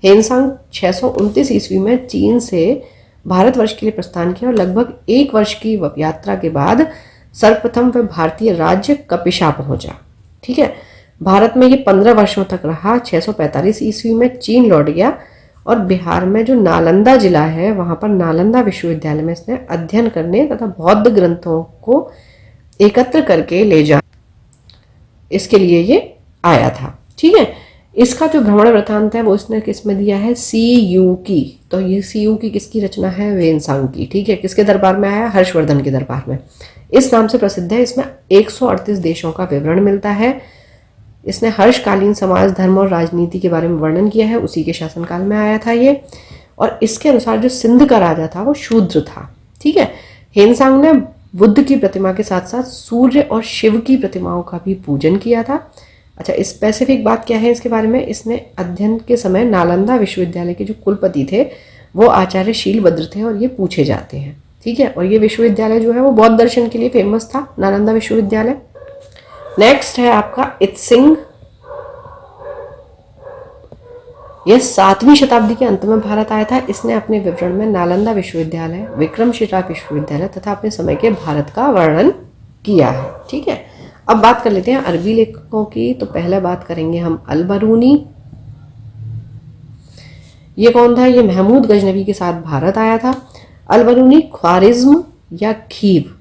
हेनसांग 629 ईस्वी में चीन से भारतवर्ष के लिए प्रस्थान किया और लगभग 1 वर्ष की यात्रा के बाद सर्वप्रथम वह भारतीय राज्य कपिशा पहुंचा। ठीक है, भारत में ये 15 वर्षों तक रहा। 645 ईस्वी में चीन लौट गया और बिहार में जो नालंदा जिला है वहां पर नालंदा विश्वविद्यालय में इसने अध्ययन करने तथा बौद्ध ग्रंथों को एकत्र करके ले जा, इसके लिए ये आया था। ठीक है, इसका जो भ्रमण वृत्तांत है वो इसने किस में दिया है, CU की। तो ये CU की किसकी रचना है, वेनसांग की। ठीक है, किसके दरबार में आया, हर्षवर्धन के दरबार में। इस नाम से प्रसिद्ध है। इसमें 138 देशों का विवरण मिलता है। इसने हर्षकालीन समाज, धर्म और राजनीति के बारे में वर्णन किया है। उसी के शासनकाल में आया था ये। और इसके अनुसार जो सिंध का राजा था वो शूद्र था। ठीक है, हेनसांग ने बुद्ध की प्रतिमा के साथ साथ सूर्य और शिव की प्रतिमाओं का भी पूजन किया था। अच्छा, स्पेसिफिक बात क्या है इसके बारे में, इसने अध्ययन के समय नालंदा विश्वविद्यालय के जो कुलपति थे वो आचार्य शीलभद्र थे और ये पूछे जाते हैं। ठीक है, और ये विश्वविद्यालय जो है वो बौद्ध दर्शन के लिए फेमस था, नालंदा विश्वविद्यालय। नेक्स्ट है आपका इत्सिंग। यह 7वीं शताब्दी के अंत में भारत आया था। इसने अपने विवरण में नालंदा विश्वविद्यालय, विक्रमशिला विश्वविद्यालय तथा अपने समय के भारत का वर्णन किया है। ठीक है, अब बात कर लेते हैं अरबी लेखकों की। तो पहले बात करेंगे हम अल-बरूनी। ये कौन था, ये महमूद गजनवी के साथ भारत आया था। अल-बरूनी ख्वारिज्म या खीव,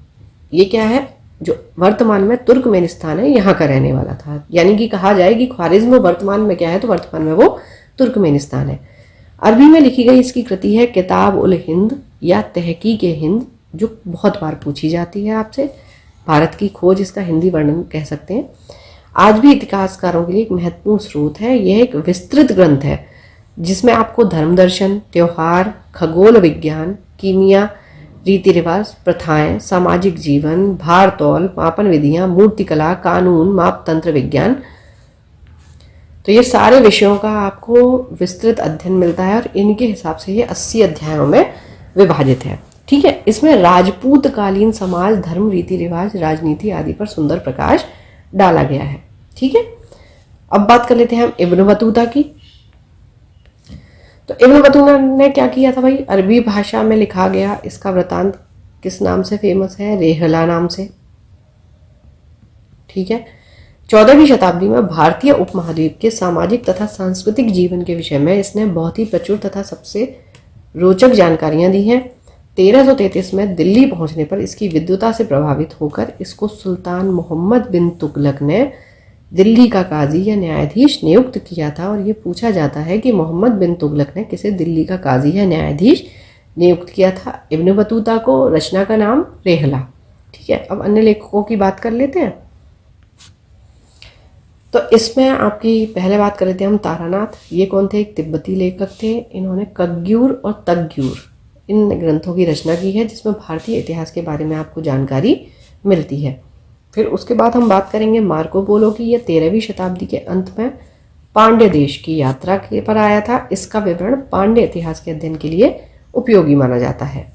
ये क्या है, जो वर्तमान में तुर्कमेनिस्तान है यहाँ का रहने वाला था। यानी कि कहा जाए कि ख्वारिज्म वर्तमान में क्या है, तो वर्तमान में वो तुर्कमेनिस्तान है। अरबी में लिखी गई इसकी कृति है किताब उल हिंद या तहकीक हिंद, जो बहुत बार पूछी जाती है आपसे। भारत की खोज इसका हिंदी वर्णन कह सकते हैं। आज भी इतिहासकारों के लिए एक महत्वपूर्ण स्रोत है। यह एक विस्तृत ग्रंथ है जिसमें आपको धर्म दर्शन, त्योहार, खगोल विज्ञान, कीमिया, रीति रिवाज, प्रथाएं, सामाजिक जीवन, भार तौल, मापन विधियां, मूर्तिकला, कानून, मापतंत्र विज्ञान, तो ये सारे विषयों का आपको विस्तृत अध्ययन मिलता है और इनके हिसाब से ये 80 अध्यायों में विभाजित है। ठीक है, इसमें राजपूत कालीन समाज, धर्म, रीति रिवाज, राजनीति आदि पर सुंदर प्रकाश डाला गया है। ठीक है, अब बात कर लेते हैं हम इब्न बतूता की। तो इब्न बतूता ने क्या किया था भाई, अरबी भाषा में लिखा गया। इसका वृतांत किस नाम से फेमस है, रेहला नाम से। ठीक है, 14वीं शताब्दी में भारतीय उपमहाद्वीप के सामाजिक तथा सांस्कृतिक जीवन के विषय में इसने बहुत ही प्रचुर तथा सबसे रोचक जानकारियां दी हैं। 1333 में दिल्ली पहुंचने पर इसकी विद्वता से प्रभावित होकर इसको सुल्तान मोहम्मद बिन तुगलक ने दिल्ली का काजी या न्यायाधीश नियुक्त किया था। और ये पूछा जाता है कि मोहम्मद बिन तुगलक ने किसे दिल्ली का काजी या न्यायाधीश नियुक्त किया था। इब्न बतूता को। रचना का नाम रेहला। ठीक है, अब अन्य लेखकों की बात कर लेते हैं। तो इसमें आपकी पहले बात कर लेते हैं हम तारानाथ। ये कौन थे, एक तिब्बती लेखक थे। इन्होंने कग्यूर और तग्यूर इन ग्रंथों की रचना की है जिसमें भारतीय इतिहास के बारे में आपको जानकारी मिलती है। फिर उसके बाद हम बात करेंगे मार्को पोलो की। यह 13वीं शताब्दी के अंत में पांड्य देश की यात्रा के पर आया था। इसका विवरण पांड्य इतिहास के अध्ययन के लिए उपयोगी माना जाता है।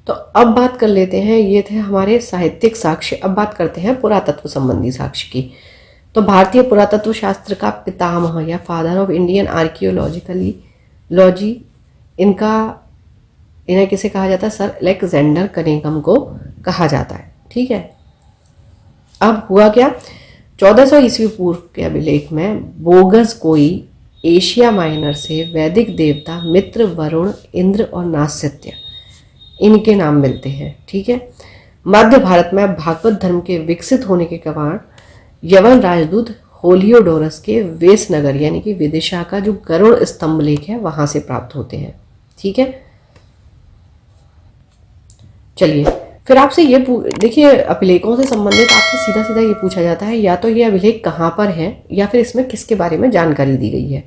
तो अब बात कर लेते हैं, ये थे हमारे साहित्यिक साक्ष्य। अब बात करते हैं पुरातत्व संबंधी साक्ष्य की। तो भारतीय पुरातत्व शास्त्र का पितामह या फादर ऑफ इंडियन आर्कियोलॉजी इन्हें किसे कहा जाता है? सर अलेक्जेंडर कनिंघम को कहा जाता है। ठीक है, अब हुआ क्या, 1400 ईस्वी पूर्व के अभिलेख में बोगस कोई एशिया माइनर से वैदिक देवता मित्र, वरुण, इंद्र और नास्यत्य इनके नाम मिलते हैं। ठीक है, मध्य भारत में भागवत धर्म के विकसित होने के कारण यवन राजदूत होलियोडोरस के वेस नगर यानी कि विदिशा का जो गरुड़ स्तंभ लेख है वहां से प्राप्त होते हैं। ठीक है, चलिए फिर आपसे ये देखिए, अभिलेखों से संबंधित आपसे सीधा सीधा ये पूछा जाता है या तो ये अभिलेख कहाँ पर है या फिर इसमें किसके बारे में जानकारी दी गई है।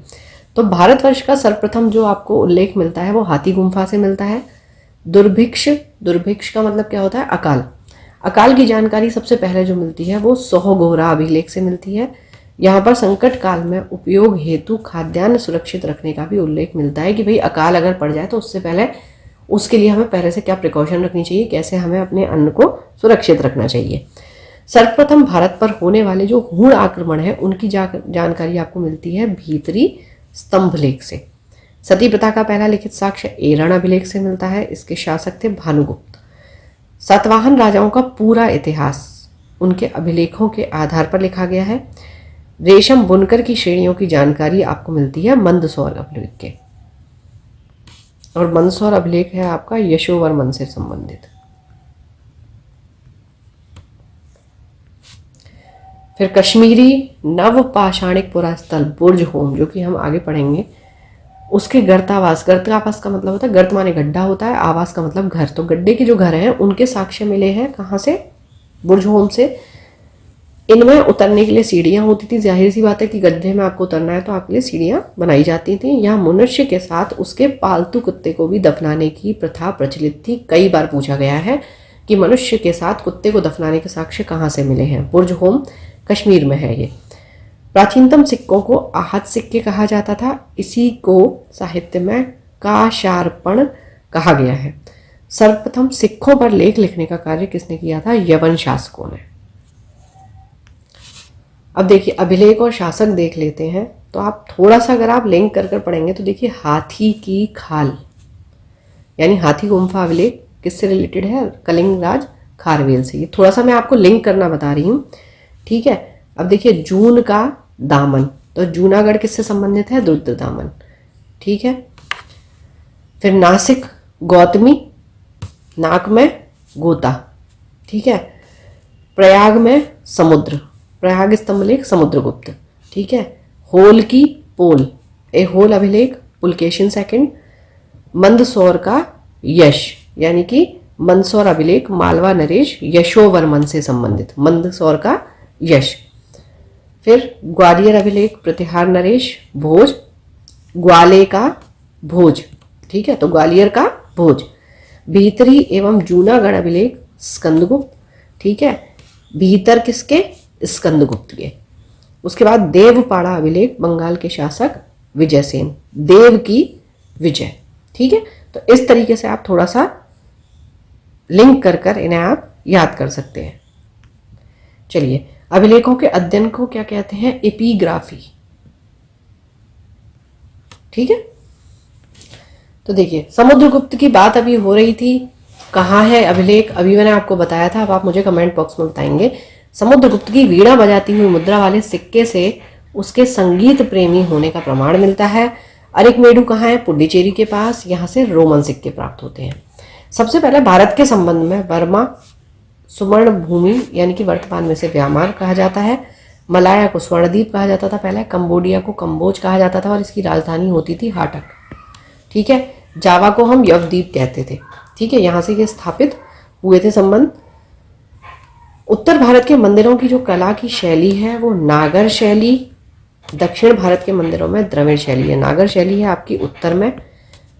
तो भारतवर्ष का सर्वप्रथम जो आपको उल्लेख मिलता है वो हाथी गुम्फा से मिलता है। दुर्भिक्ष का मतलब क्या होता है? अकाल। अकाल की जानकारी सबसे पहले जो मिलती है वो सोहगोरा अभिलेख से मिलती है। यहाँ पर संकट काल में उपयोग हेतु खाद्यान्न सुरक्षित रखने का भी उल्लेख मिलता है कि भाई अकाल अगर पड़ जाए तो उससे पहले उसके लिए हमें पहले से क्या प्रिकॉशन रखनी चाहिए, कैसे हमें अपने अन्न को सुरक्षित रखना चाहिए। सर्वप्रथम भारत पर होने वाले जो हूण आक्रमण है उनकी जानकारी आपको मिलती है भीतरी स्तंभ लेख से। सती प्रथा का पहला लिखित साक्ष्य एरण अभिलेख से मिलता है। इसके शासक थे भानुगुप्त। सातवाहन राजाओं का पूरा इतिहास उनके अभिलेखों के आधार पर लिखा गया है। रेशम बुनकर की श्रेणियों की जानकारी आपको मिलती है मंदसौर अभिलेख के, और मंदसौर अभिलेख है आपका यशोवर्मन से संबंधित। फिर कश्मीरी नवपाषाणिक पुरास्थल बुर्ज होम, जो कि हम आगे पढ़ेंगे, उसके गर्तावास का मतलब होता है गर्त माने गड्ढा होता है, आवास का मतलब घर। तो गड्ढे के जो घर हैं उनके साक्ष्य मिले हैं कहाँ से? बुर्ज होम से। इनमें उतरने के लिए सीढ़ियां होती थी। जाहिर सी बात है कि गड्ढे में आपको उतरना है तो आपके लिए सीढ़ियां बनाई जाती थी। यहाँ मनुष्य के साथ उसके पालतू कुत्ते को भी दफनाने की प्रथा प्रचलित थी। कई बार पूछा गया है कि मनुष्य के साथ कुत्ते को दफनाने के साक्ष्य कहाँ से मिले हैं। बुर्ज होम कश्मीर में है ये। प्राचीनतम सिक्कों को आहत सिक्के कहा जाता था। इसी को साहित्य में काशार्पण कहा गया है। सर्वप्रथम सिक्कों पर लेख लिखने का कार्य किसने किया था? यवन शासकों ने। अब देखिए अभिलेख और शासक देख लेते हैं। तो आप थोड़ा सा अगर आप लिंक कर पढ़ेंगे तो देखिए हाथी की खाल यानी हाथी गुम्फा अभिलेख किससे रिलेटेड है? कलिंग राज खारवेल से। ये थोड़ा सा मैं आपको लिंक करना बता रही हूँ। ठीक है, अब देखिए जून का दामन, तो जूनागढ़ किससे संबंधित है? रुद्र दामन। ठीक है, फिर नासिक गौतमी, नाक में गोता। ठीक है, प्रयाग में समुद्र, प्रयाग स्तंभ लेख समुद्रगुप्त। ठीक है, होल की पोल, ए होल अभिलेख पुलकेशिन सेकंड। मंदसौर का यश यानी कि मंदसौर अभिलेख मालवा नरेश यशोवर्मन से संबंधित, मंदसौर का यश। फिर ग्वालियर अभिलेख प्रतिहार नरेश भोज, ग्वाले का भोज। ठीक है, तो ग्वालियर का भोज। भीतरी एवं जूनागढ़ अभिलेख स्कंदगुप्त। ठीक है, भीतर किसके? स्कंदगुप्त के। उसके बाद देवपाड़ा अभिलेख बंगाल के शासक विजयसेन, देव की विजय। ठीक है, तो इस तरीके से आप थोड़ा सा लिंक कर इन्हें आप याद कर सकते हैं। चलिए, अभिलेखों के अध्ययन को क्या कहते हैं? एपिग्राफी। ठीक है, तो देखिए समुद्रगुप्त की बात अभी हो रही थी। कहाँ है अभिलेख? अभी मैंने आपको बताया था, अब आप मुझे कमेंट बॉक्स में बताएंगे। समुद्रगुप्त की वीणा बजाती हुई मुद्रा वाले सिक्के से उसके संगीत प्रेमी होने का प्रमाण मिलता है। अरिकमेडु कहाँ है? पुडुचेरी के पास। यहाँ से रोमन सिक्के प्राप्त होते हैं। सबसे पहले भारत के संबंध में बर्मा सुवर्ण भूमि यानी कि वर्तमान में से म्यांमार कहा जाता है। मलाया को स्वर्णद्वीप कहा जाता था पहले। कंबोडिया को कंबोज कहा जाता था और इसकी राजधानी होती थी हाटक। ठीक है, जावा को हम यवद्वीप कहते थे। ठीक है, यहाँ से ये स्थापित हुए थे संबंध। उत्तर भारत के मंदिरों की जो कला की शैली है वो नागर शैली, दक्षिण भारत के मंदिरों में द्रविड़ शैली है। नागर शैली है आपकी उत्तर में,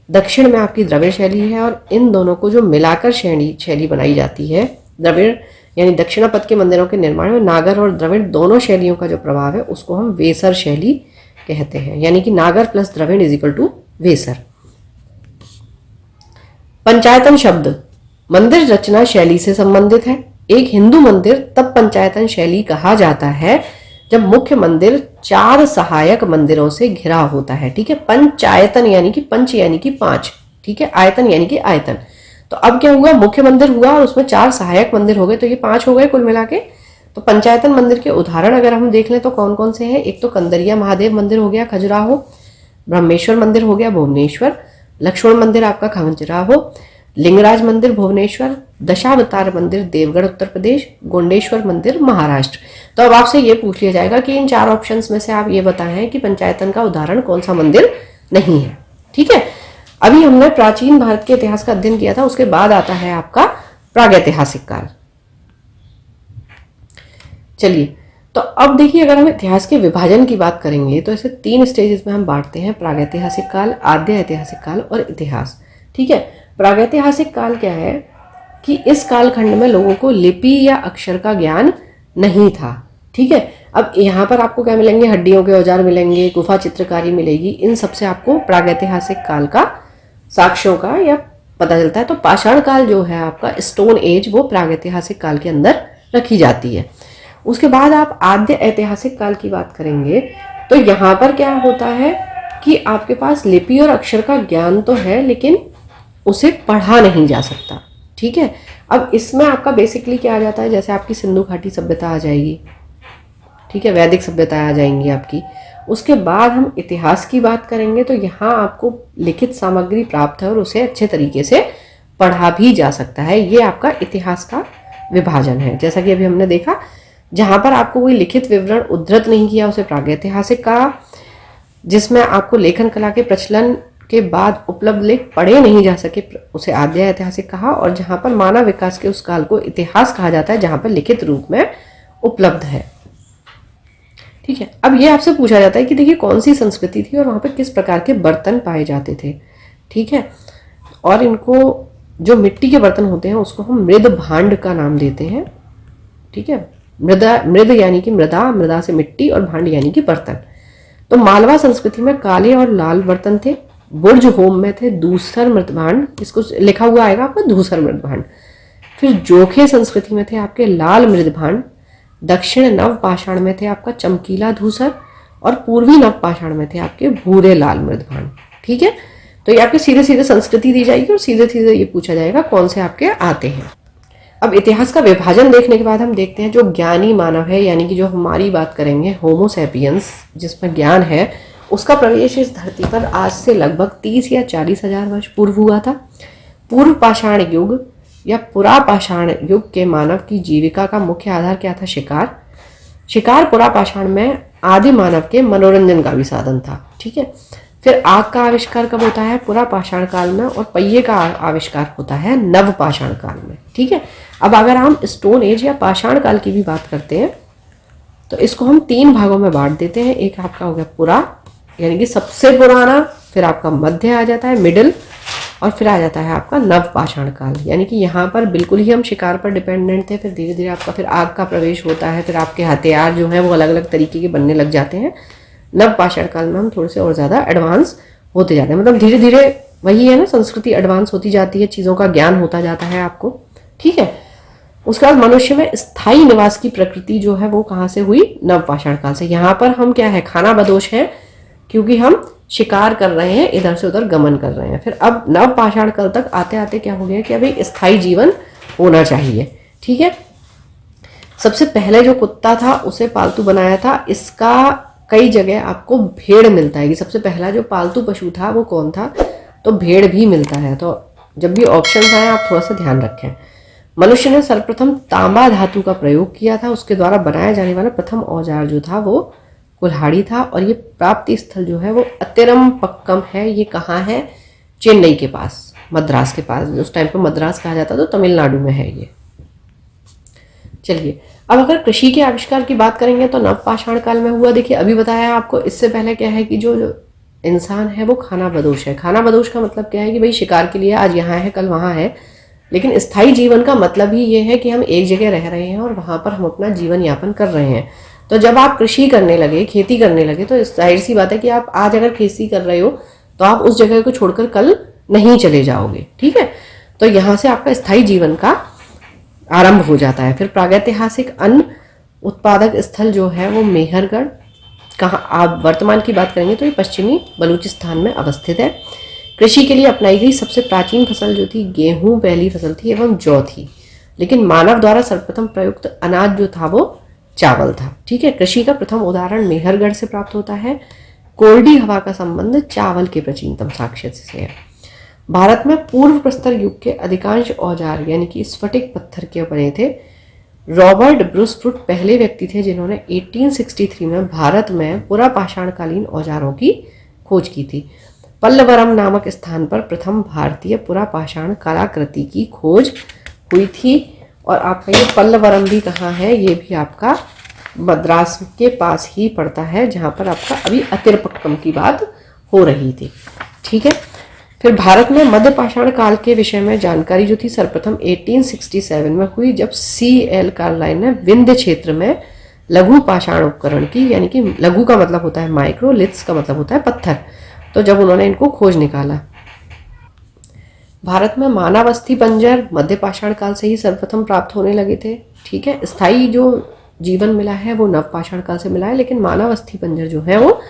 दक्षिण में आपकी द्रविड़ शैली है, और इन दोनों को जो मिलाकर शैली बनाई जाती है द्रविड़ यानी दक्षिणापथ के मंदिरों के निर्माण में नागर और द्रविड़ दोनों शैलियों का जो प्रभाव है उसको हम वेसर शैली कहते हैं, यानी कि Nagara plus Dravida is equal to Vesara. पंचायतन शब्द मंदिर रचना शैली से संबंधित है। एक हिंदू मंदिर तब पंचायतन शैली कहा जाता है जब मुख्य मंदिर 4 सहायक मंदिरों से घिरा होता है। ठीक है, पंचायतन यानी कि पंच यानी कि 5, ठीक है, आयतन यानी कि आयतन। तो अब क्या हुआ, मुख्य मंदिर हुआ और उसमें 4 सहायक मंदिर हो गए, तो ये 5 हो गए कुल मिला के। तो पंचायतन मंदिर के उदाहरण अगर हम देख लें तो कौन कौन से हैं। एक तो कंदरिया महादेव मंदिर हो गया खजुराहो, ब्रह्मेश्वर मंदिर हो गया भुवनेश्वर, लक्ष्मण मंदिर आपका खजुराहो, लिंगराज मंदिर भुवनेश्वर, दशावतार मंदिर देवगढ़ उत्तर प्रदेश, गोंडेश्वर मंदिर महाराष्ट्र। तो अब आपसे ये पूछ लिया जाएगा कि इन 4 ऑप्शंस में से आप ये बताएं कि पंचायतन का उदाहरण कौन सा मंदिर नहीं है। ठीक है, अभी हमने प्राचीन भारत के इतिहास का अध्ययन किया था, उसके बाद आता है आपका प्रागैतिहासिक काल। चलिए, तो अब देखिए अगर हम इतिहास के विभाजन की बात करेंगे तो इसे 3 स्टेजेस में हम बांटते हैं, प्रागैतिहासिक काल, आद्य ऐतिहासिक काल और इतिहास। ठीक है, प्रागैतिहासिक काल क्या है कि इस कालखंड में लोगों को लिपि या अक्षर का ज्ञान नहीं था। ठीक है, अब यहाँ पर आपको क्या मिलेंगे, हड्डियों के औजार मिलेंगे, गुफा चित्रकारी मिलेगी, इन सबसे आपको प्रागैतिहासिक काल का साक्ष्यों का या पता चलता है। तो पाषाण काल जो है आपका, स्टोन एज, वो प्रागैतिहासिक काल के अंदर रखी जाती है। उसके बाद आप आद्य ऐतिहासिक काल की बात करेंगे तो यहाँ पर क्या होता है कि आपके पास लिपि और अक्षर का ज्ञान तो है लेकिन उसे पढ़ा नहीं जा सकता। ठीक है, अब इसमें आपका बेसिकली क्या आ जाता है, जैसे आपकी सिंधु घाटी सभ्यता आ जाएगी, ठीक है, वैदिक सभ्यता आ जाएंगी आपकी। उसके बाद हम इतिहास की बात करेंगे तो यहाँ आपको लिखित सामग्री प्राप्त है और उसे अच्छे तरीके से पढ़ा भी जा सकता है। ये आपका इतिहास का विभाजन है। जैसा कि अभी हमने देखा, जहाँ पर आपको कोई लिखित विवरण उद्धृत नहीं किया उसे प्रागैतिहासिक कहा, जिसमें आपको लेखन कला के प्रचलन के बाद उपलब्ध लेख पढ़े नहीं जा सके उसे आद्य ऐतिहासिक कहा, और जहाँ पर मानव विकास के उस काल को इतिहास कहा जाता है जहाँ पर लिखित रूप में उपलब्ध है। ठीक है, अब ये आपसे पूछा जाता है कि देखिए कौन सी संस्कृति थी और वहाँ पर किस प्रकार के बर्तन पाए जाते थे। ठीक है, और इनको जो मिट्टी के बर्तन होते हैं उसको हम मृद भांड का नाम देते हैं। ठीक है, मृद यानी कि मृदा, मृदा से मिट्टी, और भांड यानी कि बर्तन। तो मालवा संस्कृति में काले और लाल बर्तन थे। बुर्ज होम में थे धूसर मृत भांड, इसको लिखा हुआ आएगा आपका धूसर मृत भांड। फिर जोखे संस्कृति में थे आपके लाल मृद भांड। दक्षिण नव पाषाण में थे आपका चमकीला धूसर, और पूर्वी नव पाषाण में थे आपके भूरे लाल मृद भांड। ठीक है, तो ये आपके सीधे सीधे संस्कृति दी जाएगी और सीधे सीधे ये पूछा जाएगा कौन से आपके आते हैं। अब इतिहास का विभाजन देखने के बाद हम देखते हैं जो ज्ञानी मानव है, यानी कि जो हमारी बात करेंगे होमो सैपियंस, जिसमें ज्ञान है, उसका प्रवेश इस धरती पर आज से लगभग 30 या 40 हजार वर्ष पूर्व हुआ था। पूर्व पाषाण युग या पुरा पाषाण युग के मानव की जीविका का मुख्य आधार क्या था, शिकार। शिकार पुरा पाषाण में आदि मानव के मनोरंजन का भी साधन था। ठीक है, फिर आग का आविष्कार कब होता है, पुरा पाषाण काल में, और पहिए का आविष्कार होता है नव पाषाण काल में। ठीक है, अब अगर हम स्टोन एज या पाषाण काल की भी बात करते हैं तो इसको हम 3 भागों में बांट देते हैं। एक आपका हो गया पुरा, यानी कि सबसे पुराना, फिर आपका मध्य आ जाता है, मिडिल, और फिर आ जाता है आपका नव पाषाण काल। यानी कि यहाँ पर बिल्कुल ही हम शिकार पर डिपेंडेंट थे, फिर धीरे धीरे आपका फिर आग का प्रवेश होता है, फिर आपके हथियार जो है वो अलग अलग तरीके के बनने लग जाते हैं। नव पाषाण काल में हम थोड़े से और ज़्यादा एडवांस होते जाते हैं, मतलब धीरे धीरे वही है ना, संस्कृति एडवांस होती जाती है, चीज़ों का ज्ञान होता जाता है आपको। ठीक है, उसके बाद मनुष्य में स्थायी निवास की प्रकृति जो है वो कहाँ से हुई, नव पाषाण काल से। यहाँ पर हम क्या है, खाना बदोश है, क्योंकि हम शिकार कर रहे हैं, इधर से उधर गमन कर रहे हैं। फिर अब नव पाषाण काल तक आते आते क्या हो गया कि अभी स्थायी जीवन होना चाहिए। ठीक है, सबसे पहले जो कुत्ता था उसे पालतू बनाया था। इसका कई जगह आपको भेड़ मिलता है कि सबसे पहला जो पालतू पशु था वो कौन था, तो भेड़ भी मिलता है। तो जब भी ऑप्शन आए आप थोड़ा सा ध्यान रखें। मनुष्य ने सर्वप्रथम तांबा धातु का प्रयोग किया था, उसके द्वारा बनाया जाने वाला प्रथम औजार जो था वो कुल्हाड़ी था, और ये प्राप्ति स्थल जो है वो अतिरम पक्कम है। ये कहाँ है, चेन्नई के पास, मद्रास के पास। उस टाइम पर मद्रास कहा जाता तो तमिलनाडु में है ये। चलिए, अब अगर कृषि के आविष्कार की बात करेंगे तो नव पाषाण काल में हुआ। देखिए अभी बताया आपको, इससे पहले क्या है कि जो इंसान है वो खाना बदोश है। खाना बदोश का मतलब क्या है कि भाई शिकार के लिए आज यहाँ है कल वहाँ है, लेकिन स्थायी जीवन का मतलब ही ये है कि हम एक जगह रह रहे हैं और वहां पर हम अपना जीवन यापन कर रहे हैं। तो जब आप कृषि करने लगे, खेती करने लगे, तो जाहिर सी बात है कि आप आज अगर खेती कर रहे हो तो आप उस जगह को छोड़कर कल नहीं चले जाओगे। ठीक है, तो यहाँ से आपका स्थायी जीवन का आरंभ हो जाता है। फिर प्रागैतिहासिक अन्न उत्पादक स्थल जो है वो मेहरगढ़, कहाँ आप वर्तमान की बात करेंगे तो ये पश्चिमी बलूचिस्तान में अवस्थित है। कृषि के लिए अपनाई गई सबसे प्राचीन फसल जो थी गेहूं पहली फसल थी एवं जौ थी, लेकिन मानव द्वारा सर्वप्रथम प्रयुक्त अनाज जो था वो चावल था। ठीक है, कृषि का प्रथम उदाहरण मेहरगढ़ से प्राप्त होता है। कोरडी हवा का संबंध चावल के प्राचीनतम साक्ष्य से है। भारत में पूर्व प्रस्तर युग के अधिकांश औजार यानी कि स्फटिक पत्थर के बने थे। रॉबर्ट ब्रूसफ्रूट पहले व्यक्ति थे जिन्होंने 1863 में भारत में पुरापाषाणकालीन औजारों की खोज की थी। पल्लवरम नामक स्थान पर प्रथम भारतीय पुरापाषाण कलाकृति की खोज हुई थी। और आपका ये पल्लवरम भी कहाँ है, ये भी आपका मद्रास के पास ही पड़ता है, जहाँ पर आपका अभी अतिरपक्कम की बात हो रही थी। ठीक है, फिर भारत में मध्य पाषाण काल के विषय में जानकारी जो थी सर्वप्रथम 1867 में हुई, जब C.L. कार्लाइन ने विंध्य क्षेत्र में लघु पाषाण उपकरण की, यानी कि लघु का मतलब होता है माइक्रो, लिथ्स का मतलब होता है पत्थर, तो जब उन्होंने इनको खोज निकाला। भारत में मानव अस्थि पंजर मध्य पाषाण काल से ही सर्वप्रथम प्राप्त होने लगे थे। ठीक है, स्थायी जो जीवन मिला है वो नव पाषाण काल से मिला है, लेकिन मानव अस्थि पंजर जो है वो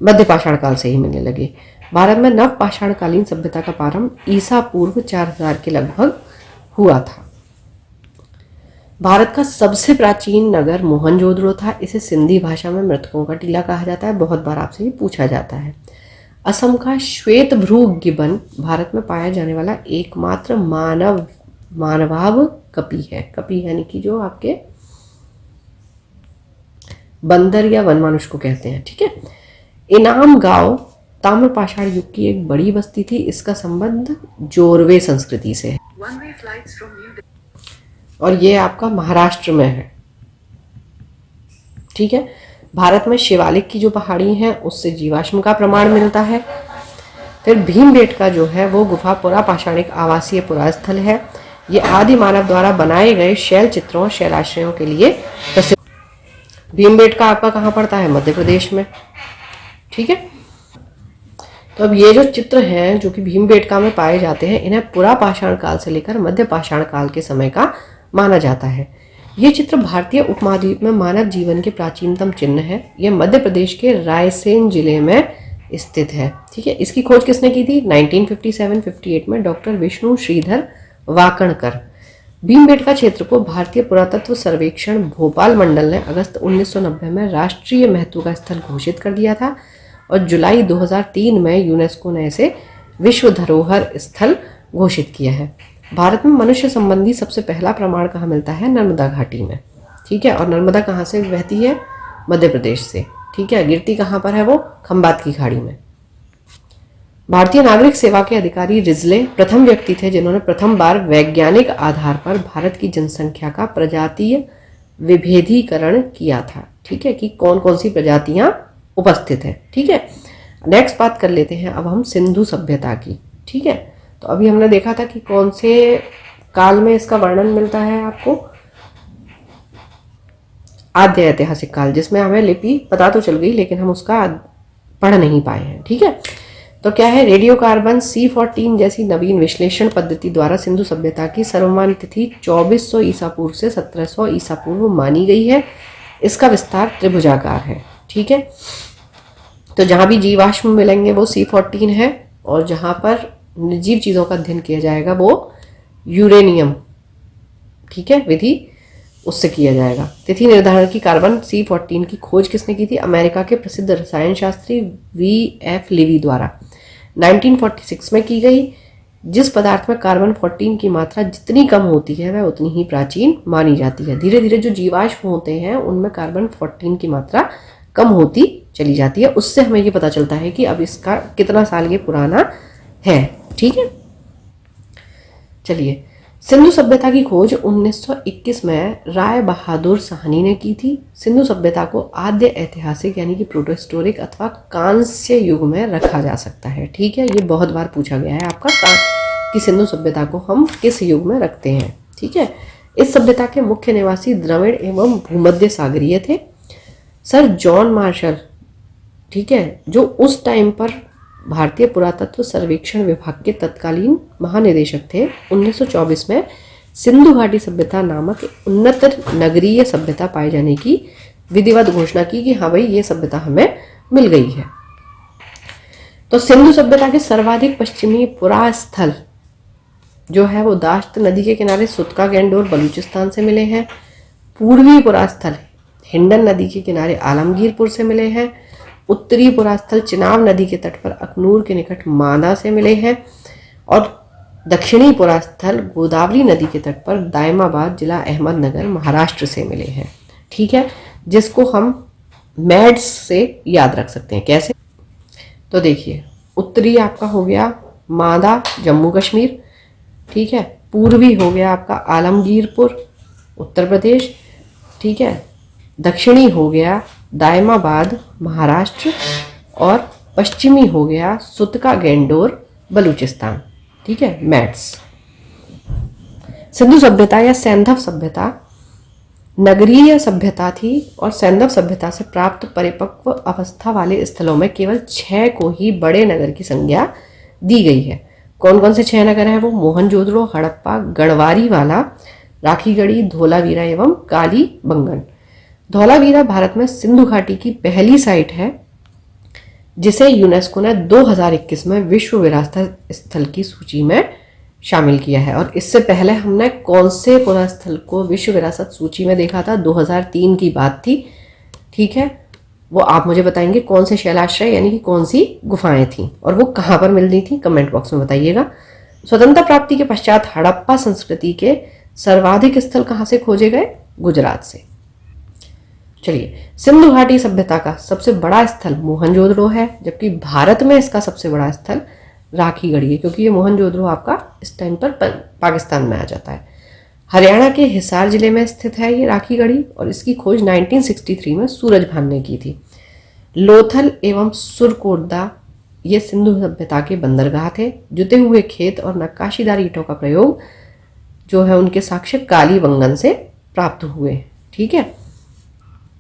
मध्य पाषाण काल से ही मिलने लगे। भारत में नव पाषाणकालीन सभ्यता का प्रारंभ ईसा पूर्व 4000 के लगभग हुआ था। भारत का सबसे प्राचीन नगर मोहनजोदड़ो था। इसे सिंधी भाषा में मृतकों का टीला कहा जाता है। बहुत बार आपसे ये पूछा जाता है। असम का श्वेत भ्रू गिबन भारत में पाया जाने वाला एकमात्र मानवाव कपी है। कपी यानी कि जो आपके बंदर या वनमानुष को कहते हैं। ठीक है, इनाम गांव ताम्रपाषाण युग की एक बड़ी बस्ती थी। इसका संबंध जोरवे संस्कृति से है और ये आपका महाराष्ट्र में है। ठीक है, भारत में शिवालिक की जो पहाड़ी हैं उससे जीवाश्म का प्रमाण मिलता है। फिर भीमबेटका जो है वो गुफा पुरापाषाणिक आवासीय पुरास्थल है। ये आदि मानव द्वारा बनाए गए शैल चित्रों और शैलाश्रयों के लिए प्रसिद्ध। भीमबेटका आपका कहाँ पड़ता है? मध्य प्रदेश में। ठीक है, तो अब ये जो चित्र हैं जो कि भीमबेटका में पाए जाते हैं, इन्हें पुरापाषाण काल से लेकर मध्य पाषाण काल के समय का माना जाता है। ये चित्र भारतीय उपमहाद्वीप में मानव जीवन के प्राचीनतम चिन्ह है। यह मध्य प्रदेश के रायसेन जिले में स्थित है। ठीक है, इसकी खोज किसने की थी? 1957-58 में डॉक्टर विष्णु श्रीधर वाकणकर। भीमबेटका क्षेत्र को भारतीय पुरातत्व सर्वेक्षण भोपाल मंडल ने अगस्त 1990 में राष्ट्रीय महत्व का स्थल घोषित कर दिया था और जुलाई 2003 में यूनेस्को ने इसे विश्व धरोहर स्थल घोषित किया है। भारत में मनुष्य संबंधी सबसे पहला प्रमाण कहाँ मिलता है? नर्मदा घाटी में। ठीक है, और नर्मदा कहाँ से बहती है? मध्य प्रदेश से। ठीक है, गिरती कहाँ पर है वो? खंबात की खाड़ी में। भारतीय नागरिक सेवा के अधिकारी रिजले प्रथम व्यक्ति थे जिन्होंने प्रथम बार वैज्ञानिक आधार पर भारत की जनसंख्या का प्रजातीय विभेदीकरण किया था। ठीक है, कि कौन कौन सी प्रजातियां उपस्थित है। ठीक है, नेक्स्ट बात कर लेते हैं अब हम सिंधु सभ्यता की। ठीक है, तो अभी हमने देखा था कि कौन से काल में इसका वर्णन मिलता है आपको? आद्य ऐतिहासिक काल, जिसमें हमें लिपि पता तो चल गई लेकिन हम उसका पढ़ नहीं पाए हैं। ठीक है, तो क्या है? रेडियो कार्बन C14 जैसी नवीन विश्लेषण पद्धति द्वारा सिंधु सभ्यता की सर्वमान्य तिथि 2400 ईसा पूर्व से 1700 ईसा पूर्व मानी गई है। इसका विस्तार त्रिभुजाकार है। ठीक है, तो जहां भी जीवाश्म मिलेंगे वो C14 है और जहां पर निर्जीव चीजों का अध्ययन किया जाएगा वो यूरेनियम, ठीक है, विधि उससे किया जाएगा। तिथि निर्धारण की कार्बन C14 की खोज किसने की थी? अमेरिका के प्रसिद्ध रसायन शास्त्री V.F. लिवी द्वारा 1946 में की गई। जिस पदार्थ में कार्बन 14 की मात्रा जितनी कम होती है वह उतनी ही प्राचीन मानी जाती है। धीरे धीरे जो जीवाश्म होते हैं उनमें कार्बन 14 की मात्रा कम होती चली जाती है। उससे हमें ये पता चलता है कि अब इसका कितना साल ये पुराना है। ठीक है, चलिए, सिंधु सभ्यता की खोज 1921 में राय बहादुर साहनी ने की थी। सिंधु सभ्यता को आद्य ऐतिहासिक यानी कि प्रोटोहिस्टोरिक अथवा कांस्य युग में रखा जा सकता है। ठीक है, ये बहुत बार पूछा गया है आपका कि सिंधु सभ्यता को हम किस युग में रखते हैं। ठीक है, इस सभ्यता के मुख्य निवासी द्रविड़ एवं भूमध्य सागरीय थे। सर जॉन मार्शल, ठीक है, जो उस टाइम पर भारतीय पुरातत्व सर्वेक्षण विभाग के तत्कालीन महानिदेशक थे, 1924 में सिंधु घाटी सभ्यता नामक उन्नत नगरीय सभ्यता पाए जाने की विधिवत घोषणा की कि हाँ भाई ये सभ्यता हमें मिल गई है। तो सिंधु सभ्यता के सर्वाधिक पश्चिमी पुरास्थल जो है वो दाश्त नदी के किनारे सुतका गैंडोर बलूचिस्तान से मिले हैं। पूर्वी पुरास्थल हिंडन नदी के किनारे आलमगीरपुर से मिले हैं। उत्तरी पुरास्थल चिनाब नदी के तट पर अखनूर के निकट मादा से मिले हैं। और दक्षिणी पुरास्थल गोदावरी नदी के तट पर दायमाबाद जिला अहमदनगर महाराष्ट्र से मिले हैं। ठीक है, जिसको हम मैड्स से याद रख सकते हैं। कैसे? तो देखिए, उत्तरी आपका हो गया मादा जम्मू कश्मीर, ठीक है, पूर्वी हो गया आपका आलमगीरपुर उत्तर प्रदेश, ठीक है, दक्षिणी हो गया दायमाबाद महाराष्ट्र और पश्चिमी हो गया सुतका गैंडोर बलूचिस्तान। ठीक है, मैट्स। सिंधु सभ्यता या सैंधव सभ्यता नगरीय सभ्यता थी और सैंधव सभ्यता से प्राप्त परिपक्व अवस्था वाले स्थलों में केवल 6 को ही बड़े नगर की संज्ञा दी गई है। कौन कौन से 6 नगर हैं वो? मोहनजोदड़ो, हड़प्पा, गढ़वारी वाला, राखीगढ़ी, धोलावीरा एवं कालीबंगन। धौलावीरा भारत में सिंधु घाटी की पहली साइट है जिसे यूनेस्को ने 2021 में विश्व विरासत स्थल की सूची में शामिल किया है। और इससे पहले हमने कौन से पुरास्थल को विश्व विरासत सूची में देखा था? 2003 की बात थी। ठीक है, वो आप मुझे बताएंगे कौन से शैलाश्रय यानी कि कौन सी गुफाएं थी और वो कहाँ पर मिल रही थी, कमेंट बॉक्स में बताइएगा। स्वतंत्रता प्राप्ति के पश्चात हड़प्पा संस्कृति के सर्वाधिक स्थल कहाँ से खोजे गए? गुजरात से। चलिए, सिंधु घाटी सभ्यता का सबसे बड़ा स्थल मोहनजोदड़ो है, जबकि भारत में इसका सबसे बड़ा स्थल राखीगढ़ी है, क्योंकि ये मोहनजोदड़ो आपका इस टाइम पर पाकिस्तान में आ जाता है। हरियाणा के हिसार जिले में स्थित है ये राखीगढ़ी और इसकी खोज 1963 में सूरजभान ने की थी। लोथल एवं सुरकोटदा ये सिंधु सभ्यता के बंदरगाह थे। जुते हुए खेत और नक्काशीदार ईंटों का प्रयोग जो है उनके साक्ष्य कालीबंगन से प्राप्त हुए। ठीक है,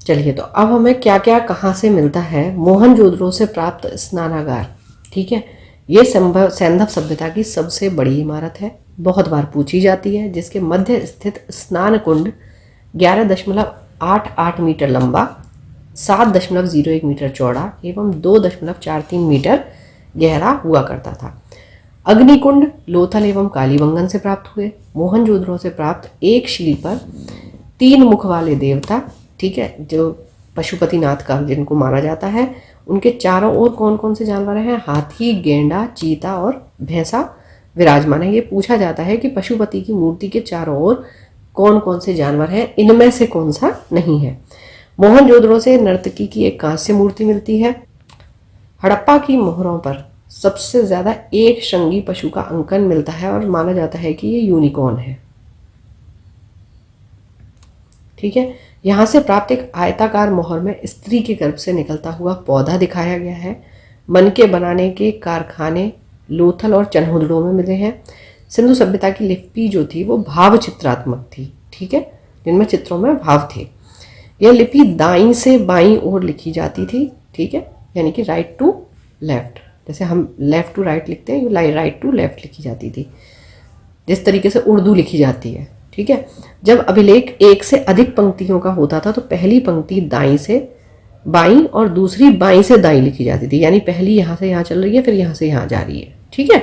चलिए, तो अब हमें क्या क्या कहाँ से मिलता है? मोहनजोदड़ो से प्राप्त स्नानागार। ठीक है, ये सैंधव सभ्यता की सबसे बड़ी इमारत है, बहुत बार पूछी जाती है, जिसके मध्य स्थित स्नान कुंड 11.88 मीटर लंबा, 7.01 मीटर चौड़ा एवं 2.43 मीटर गहरा हुआ करता था। अग्निकुंड लोथल एवं कालीबंगन से प्राप्त हुए। मोहनजोदड़ो से प्राप्त एक शील पर 3 मुख वाले देवता, ठीक है, जो पशुपतिनाथ का जिनको माना जाता है, उनके चारों ओर कौन कौन से जानवर हैं? हाथी, गेंडा, चीता और भैंसा विराजमान है। ये पूछा जाता है कि पशुपति की मूर्ति के चारों ओर कौन कौन से जानवर हैं, इनमें से कौन सा नहीं है? मोहनजोदड़ो से नर्तकी की एक कांस्य मूर्ति मिलती है। हड़प्पा की मोहरों पर सबसे ज्यादा एक श्रृंगी पशु का अंकन मिलता है और माना जाता है कि ये यूनिकॉर्न है। ठीक है, यहाँ से प्राप्त एक आयताकार मोहर में स्त्री के गर्भ से निकलता हुआ पौधा दिखाया गया है। मनके बनाने के कारखाने लोथल और चन्होदड़ो में मिले हैं। सिंधु सभ्यता की लिपि जो थी वो भाव चित्रात्मक थी। ठीक है, जिनमें चित्रों में भाव थे। यह लिपि दाईं से बाईं ओर लिखी जाती थी। ठीक है, यानी कि राइट टू लेफ्ट, जैसे हम लेफ्ट टू राइट लिखते हैं, ये राइट टू लेफ्ट लिखी जाती थी, जिस तरीके से उर्दू लिखी जाती है। ठीक है, जब अभिलेख एक से अधिक पंक्तियों का होता था तो पहली पंक्ति दाईं से बाईं और दूसरी बाईं से दाईं लिखी जाती थी, यानी पहली यहां से यहां चल रही है, फिर यहां से यहां जा रही है। ठीक है,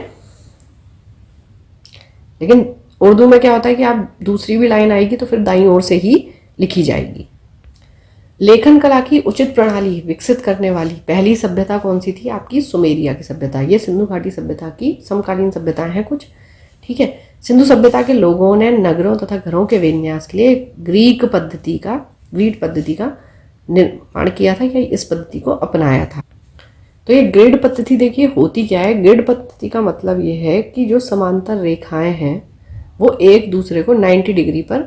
लेकिन उर्दू में क्या होता है कि आप दूसरी भी लाइन आएगी तो फिर दाईं ओर से ही लिखी जाएगी। लेखन कला की उचित प्रणाली विकसित करने वाली पहली सभ्यता कौन सी थी? आपकी सुमेरिया की सभ्यता। ये सिंधु घाटी सभ्यता की समकालीन सभ्यताएं हैं कुछ। ठीक है, सिंधु सभ्यता के लोगों ने नगरों तथा घरों के विन्यास के लिए ग्रीड पद्धति का निर्माण किया था, या इस पद्धति को अपनाया था। तो ये ग्रिड पद्धति देखिए होती क्या है। ग्रिड पद्धति का मतलब ये है कि जो समांतर रेखाएं हैं वो एक दूसरे को 90 डिग्री पर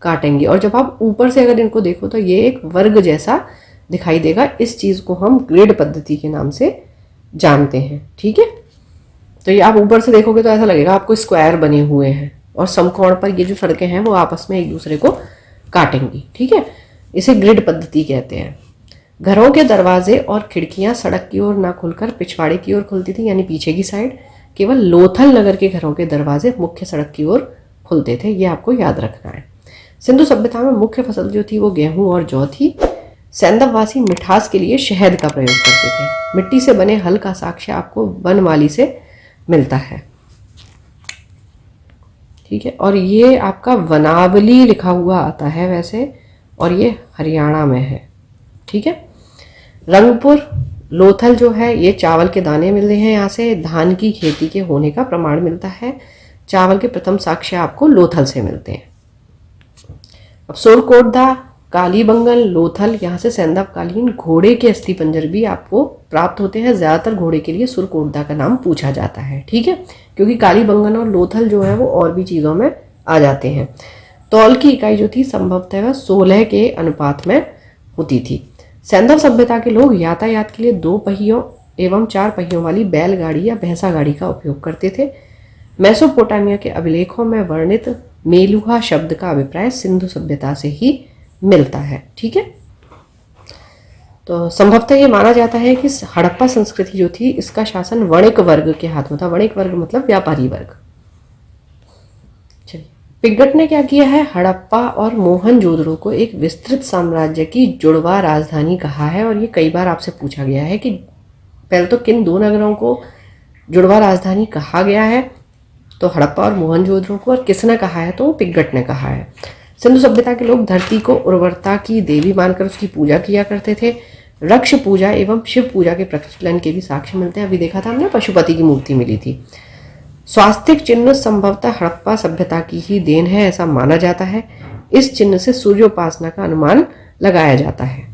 काटेंगी, और जब आप ऊपर से अगर इनको देखो तो ये एक वर्ग जैसा दिखाई देगा। इस चीज को हम ग्रिड पद्धति के नाम से जानते हैं। ठीक है, तो ये आप ऊपर से देखोगे तो ऐसा लगेगा आपको स्क्वायर बने हुए हैं, और समकोण पर ये जो सड़कें हैं वो आपस में एक दूसरे को काटेंगी। ठीक है, इसे ग्रिड पद्धति कहते हैं। घरों के दरवाजे और खिड़कियां सड़क की ओर ना खुलकर पिछवाड़े की ओर खुलती थी, यानी पीछे की साइड। केवल लोथल नगर के घरों के दरवाजे मुख्य सड़क की ओर खुलते थे, ये आपको याद रखना है। सिंधु सभ्यता में मुख्य फसल जो थी वो गेहूं और जौ थी। सैंधववासी मिठास के लिए शहद का प्रयोग करते थे। मिट्टी से बने हल का साक्ष्य आपको वनमाली से मिलता है। ठीक है, और ये आपका वनावली लिखा हुआ आता है वैसे, और ये हरियाणा में है। ठीक है, रंगपुर लोथल जो है ये चावल के दाने मिलते हैं, यहाँ से धान की खेती के होने का प्रमाण मिलता है। चावल के प्रथम साक्ष्य आपको लोथल से मिलते हैं। अब सुरकोटदा, कालीबंगन, लोथल, यहाँ से सैंधवकालीन घोड़े के अस्थि पंजर भी आपको प्राप्त होते हैं। ज़्यादातर घोड़े के लिए सुरकोटदा का नाम पूछा जाता है। ठीक है, क्योंकि कालीबंगन और लोथल जो है वो और भी चीज़ों में आ जाते हैं। तौल की इकाई जो थी संभवतः 16 के अनुपात में होती थी। सैंधव सभ्यता के लोग यातायात के लिए 2 पहियों एवं 4 पहियों वाली बैलगाड़ी या भैंसा गाड़ी का उपयोग करते थे। मेसोपोटामिया के अभिलेखों में वर्णित मेलुहा शब्द का अभिप्राय सिंधु सभ्यता से ही मिलता है। ठीक है, तो संभवतः ये माना जाता है कि हड़प्पा संस्कृति जो थी इसका शासन वणिक वर्ग के हाथ में था। वणिक वर्ग मतलब व्यापारी वर्ग। चलिए, पिग्गट ने क्या किया है, हड़प्पा और मोहनजोदड़ो को एक विस्तृत साम्राज्य की जुड़वा राजधानी कहा है। और ये कई बार आपसे पूछा गया है कि पहले तो किन 2 नगरों को जुड़वा राजधानी कहा गया है, तो हड़प्पा और मोहनजोदड़ो को, और किसने कहा है, तो पिग्गट ने कहा है। सिंधु सभ्यता के लोग धरती को उर्वरता की देवी मानकर उसकी पूजा किया करते थे। वृक्ष पूजा एवं शिव पूजा के प्रचलन के भी साक्ष्य मिलते हैं। अभी देखा था हमने, पशुपति की मूर्ति मिली थी। स्वास्तिक चिन्ह संभवतः हड़प्पा सभ्यता की ही देन है, ऐसा माना जाता है। इस चिन्ह से सूर्योपासना का अनुमान लगाया जाता है।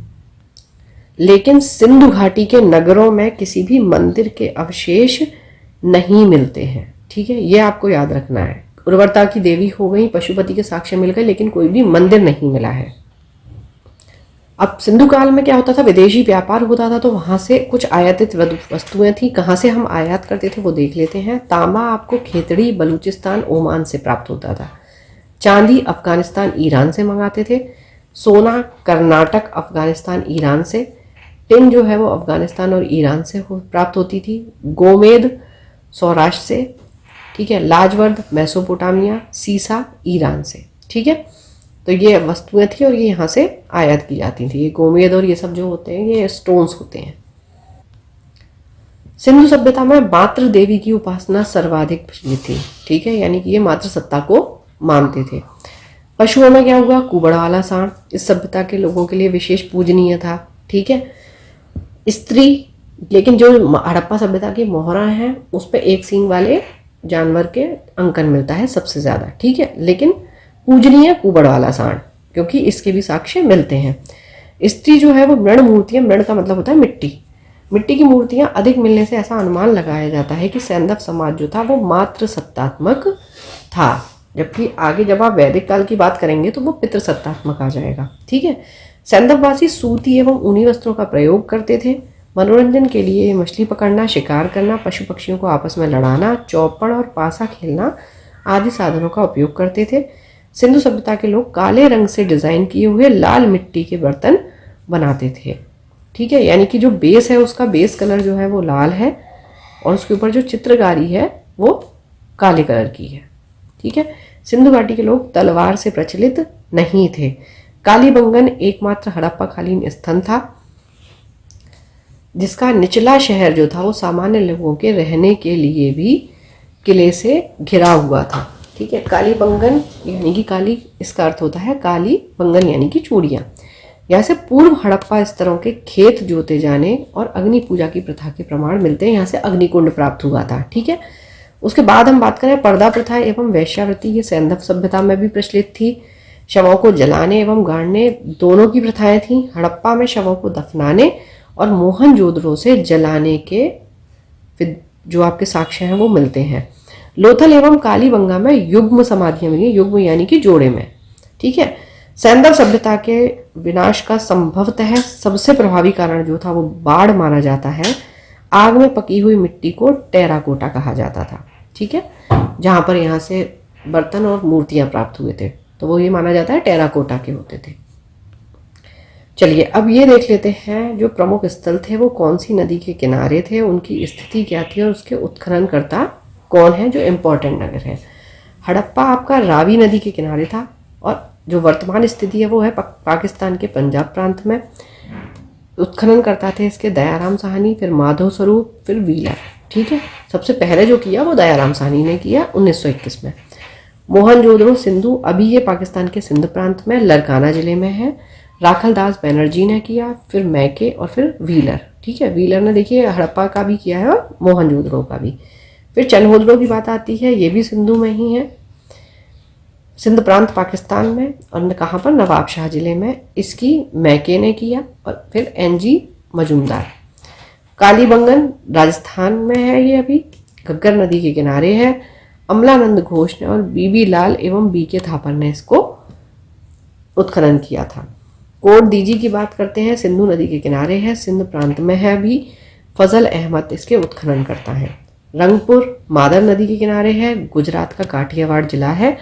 लेकिन सिंधु घाटी के नगरों में किसी भी मंदिर के अवशेष नहीं मिलते हैं। ठीक है, ये आपको याद रखना है। उर्वरता की देवी हो गई, पशुपति के साक्ष्य मिल गए, लेकिन कोई भी मंदिर नहीं मिला है। अब सिंधु काल में क्या होता था, विदेशी व्यापार होता था, तो वहां से कुछ आयातित वस्तुएं थी। कहाँ से हम आयात करते थे वो देख लेते हैं। तांबा आपको खेतड़ी, बलूचिस्तान, ओमान से प्राप्त होता था। चांदी अफगानिस्तान, ईरान से मंगाते थे। सोना कर्नाटक, अफगानिस्तान, ईरान से। टिन जो है वो अफगानिस्तान और ईरान से प्राप्त होती थी। गोमेद सौराष्ट्र से। ठीक है, लाजवर्द मेसोपोटामिया, सीसा ईरान से। ठीक है, तो ये वस्तुएं थी और ये यहाँ से आयात की जाती थी। ये गोमेद और ये सब जो होते हैं ये स्टोन्स होते हैं। सिंधु सभ्यता में मातृ देवी की उपासना सर्वाधिक प्रचलित थी। ठीक है, यानी कि ये मातृ सत्ता को मानते थे। पशुओं में क्या हुआ, कुबड़ वाला सांड इस सभ्यता के लोगों के लिए विशेष पूजनीय था। ठीक है, स्त्री, लेकिन जो हड़प्पा सभ्यता की मोहरा हैं उस पर एक सींग वाले जानवर के अंकन मिलता है सबसे ज्यादा। ठीक है, लेकिन पूजनीय कुबड़ वाला सांड, क्योंकि इसके भी साक्ष्य मिलते हैं। स्त्री जो है वो मृण मूर्तियां, मृण का मतलब होता है मिट्टी, मिट्टी की मूर्तियां अधिक मिलने से ऐसा अनुमान लगाया जाता है कि सैंधव समाज जो था वो मातृ सत्तात्मक था, जबकि आगे जब आप वैदिक काल की बात करेंगे तो वो पितृ सत्तात्मक आ जाएगा। ठीक है, सैंधववासी सूती एवं ऊनी वस्त्रों का प्रयोग करते थे। मनोरंजन के लिए मछली पकड़ना, शिकार करना, पशु पक्षियों को आपस में लड़ाना, चौपड़ और पासा खेलना आदि साधनों का उपयोग करते थे। सिंधु सभ्यता के लोग काले रंग से डिजाइन किए हुए लाल मिट्टी के बर्तन बनाते थे। ठीक है, यानी कि जो बेस है उसका बेस कलर जो है वो लाल है और उसके ऊपर जो चित्रकारी है वो काले कलर की है। ठीक है, सिंधु घाटी के लोग तलवार से प्रचलित नहीं थे। कालीबंगन एकमात्र हड़प्पाकालीन स्थल था जिसका निचला शहर जो था वो सामान्य लोगों के रहने के लिए भी किले से घिरा हुआ था। ठीक है, कालीबंगन यानी कि काली, इसका अर्थ होता है काली, बंगन यानी कि चूड़ियाँ। यहाँ से पूर्व हड़प्पा स्तरों के खेत जोते जाने और अग्नि पूजा की प्रथा के प्रमाण मिलते हैं। यहाँ से अग्निकुंड प्राप्त हुआ था। ठीक है, उसके बाद हम बात करें पर्दा प्रथा एवं वैश्यावृत्ति, ये सैंधव सभ्यता में भी प्रचलित थी। शवों को जलाने एवं गाड़ने दोनों की प्रथाएं थी। हड़प्पा में शवों को दफनाने और मोहनजोदड़ो से जलाने के जो आपके साक्ष्य हैं वो मिलते हैं। लोथल एवं कालीबंगा में युग्म समाधियां मिली, युग्म यानी कि जोड़े में। ठीक है, सैंधव सभ्यता के विनाश का संभवतः सबसे प्रभावी कारण जो था वो बाढ़ माना जाता है। आग में पकी हुई मिट्टी को टेराकोटा कहा जाता था। ठीक है, जहां पर यहाँ से बर्तन और मूर्तियां प्राप्त हुए थे तो वो ये माना जाता है टेराकोटा के होते थे। चलिए अब ये देख लेते हैं जो प्रमुख स्थल थे वो कौन सी नदी के किनारे थे, उनकी स्थिति क्या थी और उसके उत्खननकर्ता कौन है जो इम्पोर्टेंट नगर है। हड़प्पा आपका रावी नदी के किनारे था और जो वर्तमान स्थिति है वो है पाकिस्तान के पंजाब प्रांत में। उत्खनन करता थे इसके दयाराम साहनी, फिर माधव स्वरूप, फिर व्हीलर। ठीक है, सबसे पहले जो किया वो दयाराम साहनी ने किया 1921 में। मोहनजोदड़ो सिंधु, अभी ये पाकिस्तान के सिंध प्रांत में लरकाना जिले में है, राखलदास बनर्जी ने किया, फिर मैके और फिर व्हीलर। ठीक है, व्हीलर ने देखिए हड़प्पा का भी किया है और मोहनजोदड़ो का भी। फिर चन्होदड़ो की बात आती है, ये भी सिंधु में ही है, सिंध प्रांत पाकिस्तान में, और कहाँ पर नवाबशाह जिले में, इसकी मैके ने किया और फिर एनजी मजूमदार। कालीबंगन राजस्थान में है, ये अभी घग्गर नदी के किनारे है, अमलानंद घोष ने और बीबी लाल एवं बीके थापर ने इसको उत्खनन किया था। कोट दीजी की बात करते हैं, सिंधु नदी के किनारे है, सिंध प्रांत में है अभी, फजल अहमद इसके उत्खनन करता है। रंगपुर मादर नदी के किनारे है, गुजरात का काठियावाड़ जिला है,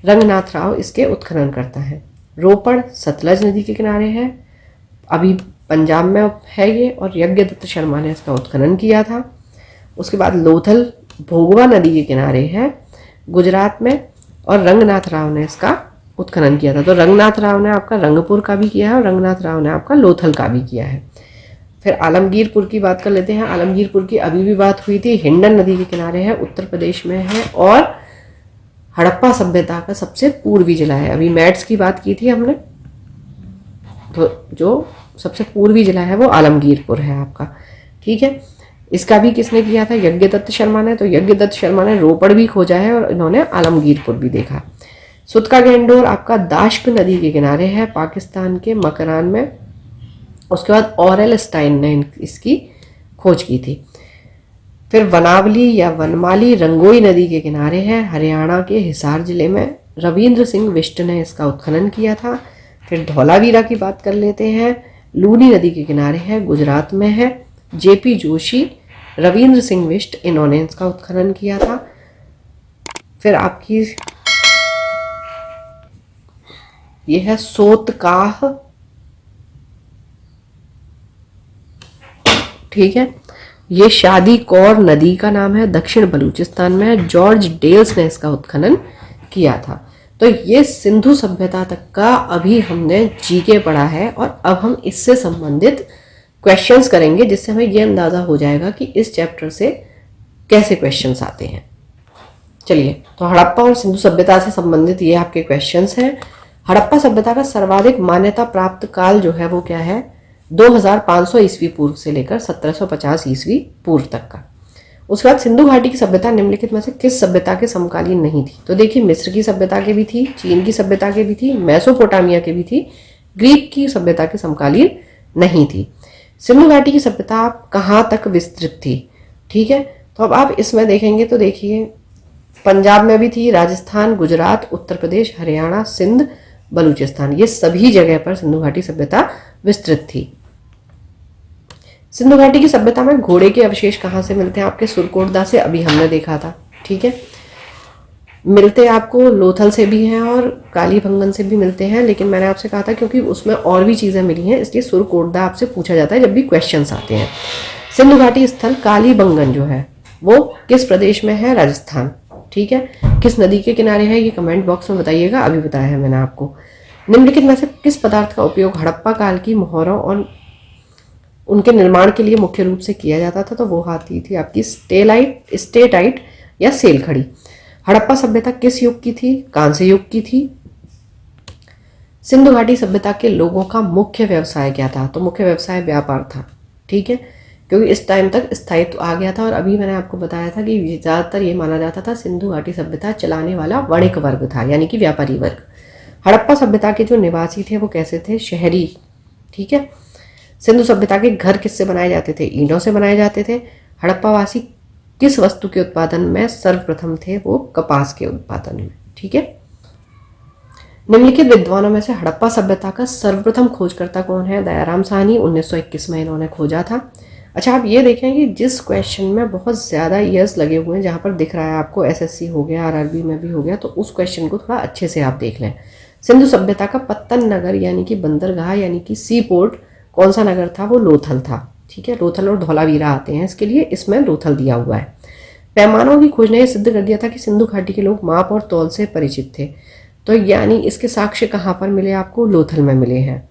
रंगनाथ राव इसके उत्खनन करता है। रोपड़ सतलज नदी के किनारे है, अभी पंजाब में है ये, और यज्ञदत्त शर्मा ने इसका उत्खनन किया था। उसके बाद लोथल भोगवा नदी के किनारे है गुजरात में, और रंगनाथ राव ने इसका उत्खनन किया था। तो रंगनाथ राव ने आपका रंगपुर का भी किया है और रंगनाथ राव ने आपका लोथल का भी किया है। फिर आलमगीरपुर की बात कर लेते हैं। आलमगीरपुर की अभी भी बात हुई थी, हिंडन नदी के किनारे है, उत्तर प्रदेश में है, और हड़प्पा सभ्यता का सबसे पूर्वी जिला है। अभी मैट्स की बात की थी हमने, तो जो सबसे पूर्वी जिला है वो आलमगीरपुर है आपका। ठीक है, इसका भी किसने किया था? यज्ञदत्त शर्मा ने। तो यज्ञदत्त शर्मा ने रोपड़ भी खोजा है और इन्होंने आलमगीरपुर भी देखा। सुतका गेंडोर आपका दाश्क नदी के किनारे है, पाकिस्तान के मकरान में। उसके बाद ऑरेल स्टाइन ने इसकी खोज की थी। फिर वनावली या वनमाली रंगोई नदी के किनारे है, हरियाणा के हिसार जिले में, रविंद्र सिंह बिष्ट ने इसका उत्खनन किया था। फिर धौलावीरा की बात कर लेते हैं, लूनी नदी के किनारे है, गुजरात में है, जेपी जोशी, रविंद्र सिंह बिष्ट, इन्होंने इसका उत्खनन किया था। फिर आपकी ये है सोतकाह। ठीक है, ये शादी कौर नदी का नाम है, दक्षिण बलूचिस्तान में है, जॉर्ज डेल्स ने इसका उत्खनन किया था। तो ये सिंधु सभ्यता तक का अभी हमने जीके पढ़ा है, और अब हम इससे संबंधित क्वेश्चंस करेंगे, जिससे हमें ये अंदाजा हो जाएगा कि इस चैप्टर से कैसे क्वेश्चंस आते हैं। चलिए, तो हड़प्पा और सिंधु सभ्यता से संबंधित ये आपके क्वेश्चंस हैं। हड़प्पा सभ्यता का सर्वाधिक मान्यता प्राप्त काल जो है वो क्या है? 2500 ईस्वी पूर्व से लेकर 1750 ईस्वी पूर्व तक का। उसके बाद सिंधु घाटी की सभ्यता निम्नलिखित में से किस सभ्यता के समकालीन नहीं थी? तो देखिए, मिस्र की सभ्यता के भी थी, चीन की सभ्यता के भी थी, मेसोपोटामिया के भी थी, ग्रीक की सभ्यता के समकालीन नहीं थी। सिंधु घाटी की सभ्यता कहाँ तक विस्तृत थी? ठीक है, तो अब आप इसमें देखेंगे तो देखिए, पंजाब में भी थी, राजस्थान, गुजरात, उत्तर प्रदेश, हरियाणा, सिंध, बलूचिस्तान, ये सभी जगह पर सिंधु घाटी सभ्यता विस्तृत थी। सिंधु घाटी की सभ्यता में घोड़े के अवशेष कहाँ से मिलते हैं? आपके सुरकोटदा से, अभी हमने देखा था। ठीक है, मिलते आपको लोथल से भी हैं और कालीबंगन से भी मिलते हैं, लेकिन मैंने आपसे कहा था क्योंकि उसमें और भी चीज़ें मिली हैं, इसलिए सुरकोटदा आपसे पूछा जाता है जब भी क्वेश्चंस आते हैं। सिंधु घाटी स्थल कालीबंगन जो है वो किस प्रदेश में है? राजस्थान। ठीक है, किस नदी के किनारे है? ये कमेंट बॉक्स में बताइएगा, अभी बताया है मैंने आपको। निम्नलिखित में से किस पदार्थ का उपयोग हड़प्पा काल की मोहरों और उनके निर्माण के लिए मुख्य रूप से किया जाता था? तो वो आती थी आपकी स्टेटाइट या सेल खड़ी। हड़प्पा सभ्यता किस युग की थी? कांस्य युग की थी। सिंधु घाटी सभ्यता के लोगों का मुख्य व्यवसाय क्या था? तो मुख्य व्यवसाय व्यापार था। ठीक है, क्योंकि इस टाइम तक स्थायित्व आ गया था, और अभी मैंने आपको बताया था कि ज़्यादातर ये माना जाता था सिंधु घाटी सभ्यता चलाने वाला वणिक वर्ग था, यानी कि व्यापारी वर्ग। हड़प्पा सभ्यता के जो निवासी थे वो कैसे थे? शहरी। ठीक है, सिंधु सभ्यता के घर किससे बनाए जाते थे? ईंटों से बनाए जाते थे। हड़प्पावासी किस वस्तु के उत्पादन में सर्वप्रथम थे? वो कपास के उत्पादन में। ठीक है, निम्नलिखित विद्वानों में से हड़प्पा सभ्यता का सर्वप्रथम खोजकर्ता कौन है? दयाराम साहनी, 1921 में इन्होंने खोजा था। अच्छा, आप ये देखें कि जिस क्वेश्चन में बहुत ज़्यादा ईयर्स लगे हुए हैं, जहाँ पर दिख रहा है आपको एसएससी हो गया, आरआरबी में भी हो गया, तो उस क्वेश्चन को थोड़ा अच्छे से आप देख लें। सिंधु सभ्यता का पत्तन नगर यानी कि बंदरगाह यानी कि सी पोर्ट कौन सा नगर था? वो लोथल था। ठीक है, लोथल और धौलावीरा आते हैं इसके लिए, इसमें लोथल दिया हुआ है। पैमानों की खोज ने यह सिद्ध कर दिया था कि सिंधु घाटी के लोग माप और तौल से परिचित थे। तो यानी इसके साक्ष्य कहाँ पर मिले आपको? लोथल में मिले हैं।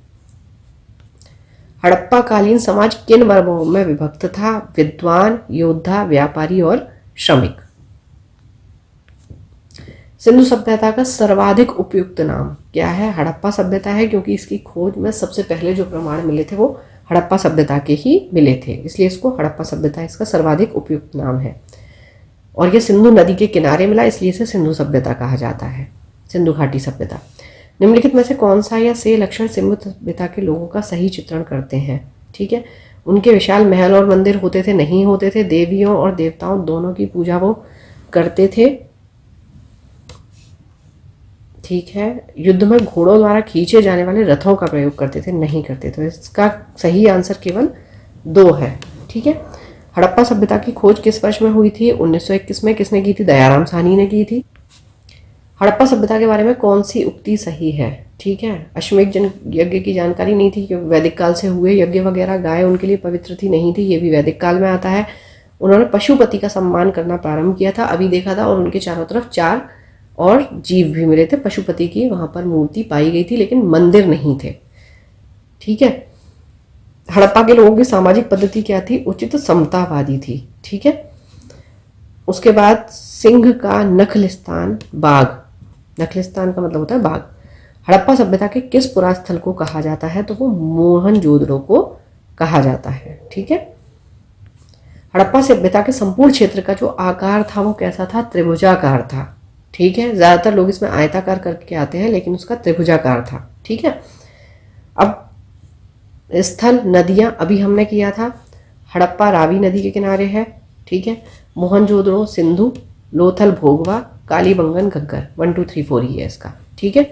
हड़प्पा कालीन समाज किन वर्गों में विभक्त था? विद्वान, योद्धा, व्यापारी और श्रमिक। सिंधु सभ्यता का सर्वाधिक उपयुक्त नाम क्या है? हड़प्पा सभ्यता है, क्योंकि इसकी खोज में सबसे पहले जो प्रमाण मिले थे वो हड़प्पा सभ्यता के ही मिले थे, इसलिए इसको हड़प्पा सभ्यता इसका सर्वाधिक उपयुक्त नाम है। और ये सिंधु नदी के किनारे मिला, इसलिए इसे सिंधु सभ्यता कहा जाता है, सिंधु घाटी सभ्यता। निम्नलिखित में से कौन सा या से लक्षण सिंधु सभ्यता के लोगों का सही चित्रण करते हैं? ठीक है, उनके विशाल महल और मंदिर होते थे, नहीं होते थे? देवियों और देवताओं दोनों की पूजा वो करते थे। ठीक है, युद्ध में घोड़ों द्वारा खींचे जाने वाले रथों का प्रयोग करते थे, नहीं करते? तो इसका सही आंसर केवल 2 है। ठीक है, हड़प्पा सभ्यता की खोज किस वर्ष में हुई थी? 1921 में। किसने की थी? दयाराम साहनी ने की थी। हड़प्पा सभ्यता के बारे में कौन सी उक्ति सही है? ठीक है, अश्वमेध यज्ञ की जानकारी नहीं थी, क्योंकि वैदिक काल से हुए यज्ञ वगैरह गाय उनके लिए पवित्र थी, नहीं थी, ये भी वैदिक काल में आता है। उन्होंने पशुपति का सम्मान करना प्रारंभ किया था, अभी देखा था, और उनके चारों तरफ 4 और जीव भी मिले थे। पशुपति की वहां पर मूर्ति पाई गई थी, लेकिन मंदिर नहीं थे। ठीक है, हड़प्पा के लोगों की सामाजिक पद्धति क्या थी? उचित समतावादी थी। ठीक है, उसके बाद सिंह का नखलिस्तान बाघ, नखलिस्तान का मतलब होता है बाघ, हड़प्पा सभ्यता के किस पुरास्थल को कहा जाता है? तो वो मोहनजोदड़ो को कहा जाता है। ठीक है, हड़प्पा सभ्यता के संपूर्ण क्षेत्र का जो आकार था वो कैसा था? त्रिभुजाकार था। ठीक है, ज्यादातर लोग इसमें आयताकार करके आते हैं, लेकिन उसका त्रिभुजाकार था। ठीक है, अब स्थल नदियां अभी हमने किया था, हड़प्पा रावी नदी के किनारे है। ठीक है, मोहनजोदड़ो सिंधु, लोथल भोगवा, कालीबंगन घग्गर, 1 2 3 4 ही है इसका। ठीक है,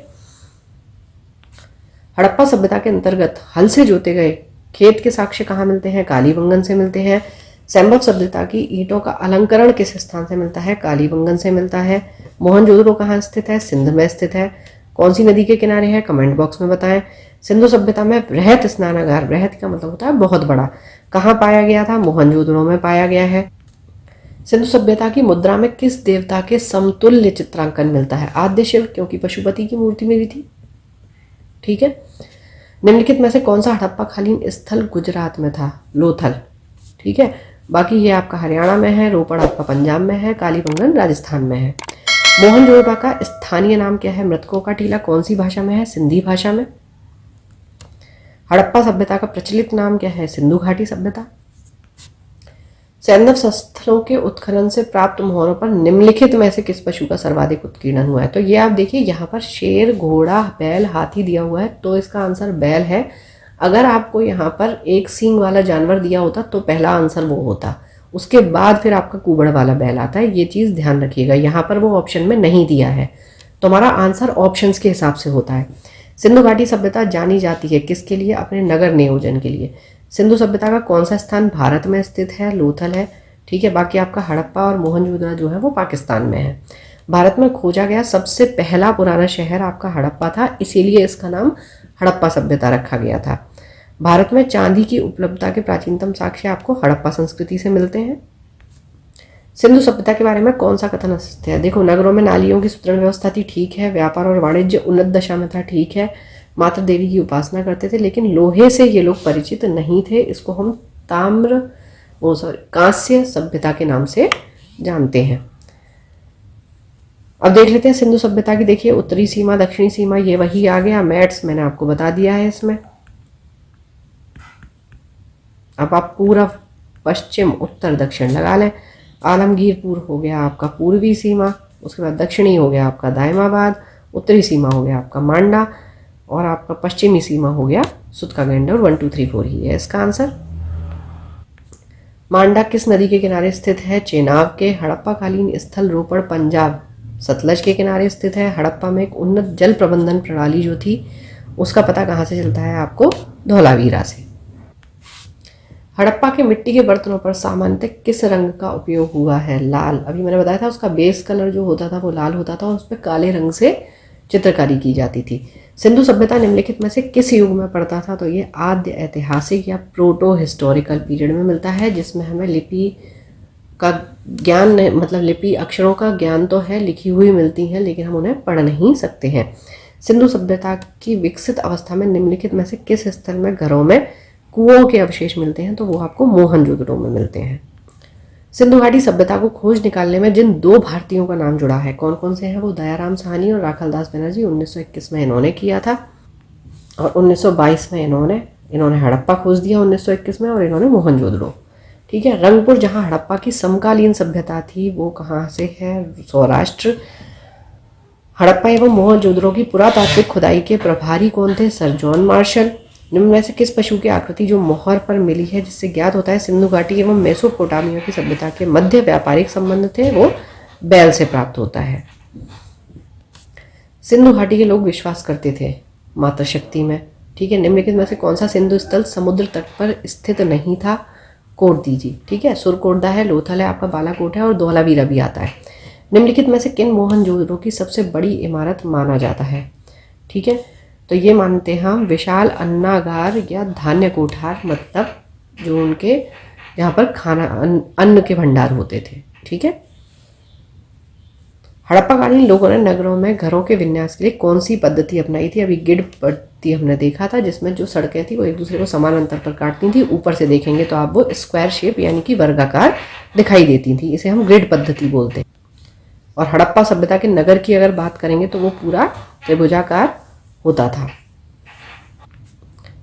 हड़प्पा सभ्यता के अंतर्गत हल से जोते गए खेत के साक्ष्य कहाँ मिलते हैं? कालीबंगन से मिलते हैं। सैंभव सभ्यता की ईंटों का अलंकरण किस स्थान से मिलता है? कालीबंगन से मिलता है। मोहनजोदड़ो कहाँ स्थित है? सिंध में स्थित है। कौन सी नदी के किनारे है? कमेंट बॉक्स में बताएं। सिंधु सभ्यता में बृहत स्नानागार, बृहत का मतलब होता है बहुत बड़ा, कहाँ पाया गया था? मोहनजोदड़ो में पाया गया है। सिंधु सभ्यता की मुद्रा में किस देवता के समतुल्य चित्रांकन मिलता है? आद्य शिव, क्योंकि पशुपति की मूर्ति मिली थी। ठीक है, निम्नलिखित में से कौन सा हड़प्पा कालीन स्थल गुजरात में था? लोथल। ठीक है, बाकी ये आपका हरियाणा में है, रोपड़ आपका पंजाब में है, कालीबंगन राजस्थान में है। मोहनजोदड़ो का स्थानीय नाम क्या है? मृतकों का टीला, कौन सी भाषा में है? सिंधी भाषा में। हड़प्पा सभ्यता का प्रचलित नाम क्या है? सिंधु घाटी सभ्यता। सैंधव स्थलों के उत्खनन से प्राप्त मोहरों पर निम्नलिखित में से किस पशु का सर्वाधिक उत्कीर्णन हुआ है? तो ये आप देखिए, यहाँ पर शेर, घोड़ा, बैल, हाथी दिया हुआ है, तो इसका आंसर बैल है। अगर आपको यहाँ पर एक सींग वाला जानवर दिया होता तो पहला आंसर वो होता, उसके बाद फिर आपका कुबड़ वाला बैल आता है। ये चीज़ ध्यान रखिएगा, यहाँ पर वो ऑप्शन में नहीं दिया है, तो हमारा आंसर ऑप्शंस के हिसाब से होता है। सिंधु घाटी सभ्यता जानी जाती है किसके लिए? अपने नगर नियोजन के लिए। सिंधु सभ्यता का कौन सा स्थान भारत में स्थित है? लोथल है। ठीक है, बाकी आपका हड़प्पा और मोहनजोदड़ो जो है वो पाकिस्तान में है। भारत में खोजा गया सबसे पहला पुराना शहर आपका हड़प्पा था, इसीलिए इसका नाम हड़प्पा सभ्यता रखा गया था। भारत में चांदी की उपलब्धता के प्राचीनतम साक्ष्य आपको हड़प्पा संस्कृति से मिलते हैं। सिंधु सभ्यता के बारे में कौन सा कथन सत्य है? देखो, नगरों में नालियों की सुदृढ़ व्यवस्था थी, ठीक है। व्यापार और वाणिज्य उन्नत दशा में था, ठीक है। मात्र देवी की उपासना करते थे, लेकिन लोहे से ये लोग परिचित नहीं थे। इसको हम कांस्य सभ्यता के नाम से जानते हैं। अब देख लेते हैं सिंधु सभ्यता की। देखिए, उत्तरी सीमा, दक्षिणी सीमा, ये वही आ गया। मैट्स मैंने आपको बता दिया है इसमें। अब आप पूर्व, पश्चिम, उत्तर, दक्षिण लगा लें। आलमगीरपुर हो गया आपका पूर्वी सीमा, उसके बाद दक्षिणी हो गया आपका दायमाबाद, उत्तरी सीमा हो गया आपका मांडा, और आपका पश्चिमी सीमा हो गया सुतकागेंड। और 1 2 3 4 ही है इसका आंसर। मांडा किस नदी के किनारे स्थित है? चेनाब के। हड़प्पा कालीन स्थल रोपड़ पंजाब सतलज के किनारे स्थित है। हड़प्पा में एक उन्नत जल प्रबंधन प्रणाली जो थी उसका पता कहाँ से चलता है आपको? धौलावीरा से। हड़प्पा के मिट्टी के बर्तनों पर सामान्यतः किस रंग का उपयोग हुआ है? लाल। अभी मैंने बताया था उसका बेस कलर जो होता था वो लाल होता था और उस पर काले रंग से चित्रकारी की जाती थी। सिंधु सभ्यता निम्नलिखित में से किस युग में पड़ता था? तो ये आद्य ऐतिहासिक या प्रोटो हिस्टोरिकल पीरियड में मिलता है, जिसमें हमें लिपि का ज्ञान मतलब लिपि अक्षरों का ज्ञान तो है, लिखी हुई मिलती हैं, लेकिन हम उन्हें पढ़ नहीं सकते हैं। सिंधु सभ्यता की विकसित अवस्था में निम्नलिखित में से किस स्थल में घरों में कुओं के अवशेष मिलते हैं? तो वो आपको मोहनजोदड़ो में मिलते हैं। सिंधु घाटी सभ्यता को खोज निकालने में जिन 2 भारतीयों का नाम जुड़ा है, कौन कौन से हैं? वो दयाराम साहनी और राखलदास बनर्जी। 1921 में इन्होंने किया था और 1922 में इन्होंने हड़प्पा खोज दिया 1921 में, और इन्होंने मोहनजोदड़ो। ठीक है। रंगपुर, जहाँ हड़प्पा की समकालीन सभ्यता थी, वो कहाँ से है? सौराष्ट्र। हड़प्पा एवं मोहनजोदड़ो की पुरातात्विक खुदाई के प्रभारी कौन थे? Sir John Marshall. निम्न में से किस पशु की आकृति जो मोहर पर मिली है, जिससे ज्ञात होता है सिंधु घाटी एवं मेसोपोटामिया की सभ्यता के मध्य व्यापारिक संबंध थे, वो बैल से प्राप्त होता है। सिंधु घाटी के लोग विश्वास करते थे मातृ शक्ति में। ठीक है। निम्नलिखित में से कौन सा सिंधु स्थल समुद्र तट पर स्थित नहीं था? कोटदीजी। ठीक है। सुरकोटदा है, लोथल है, आपका बालाकोट है, और धौलावीरा भी आता है। निम्नलिखित में से किन मोहनजोदड़ो की सबसे बड़ी इमारत माना जाता है? ठीक है। तो ये मानते हैं हम विशाल अन्नागार या धान्य कोठार, मतलब जो उनके यहाँ पर खाना अन्न के भंडार होते थे। ठीक है। हड़प्पाकालीन लोगों ने नगरों में घरों के विन्यास के लिए कौन सी पद्धति अपनाई थी? अभी गिड पद्धति हमने देखा था, जिसमें जो सड़कें थी वो एक दूसरे को समान अंतर पर काटती थी। ऊपर से देखेंगे तो आप वो स्क्वायर शेप यानी कि वर्गाकार दिखाई देती थी। इसे हम ग्रिड पद्धति बोलते हैं। और हड़प्पा सभ्यता के नगर की अगर बात करेंगे तो वो पूरा त्रिभुजाकार होता था।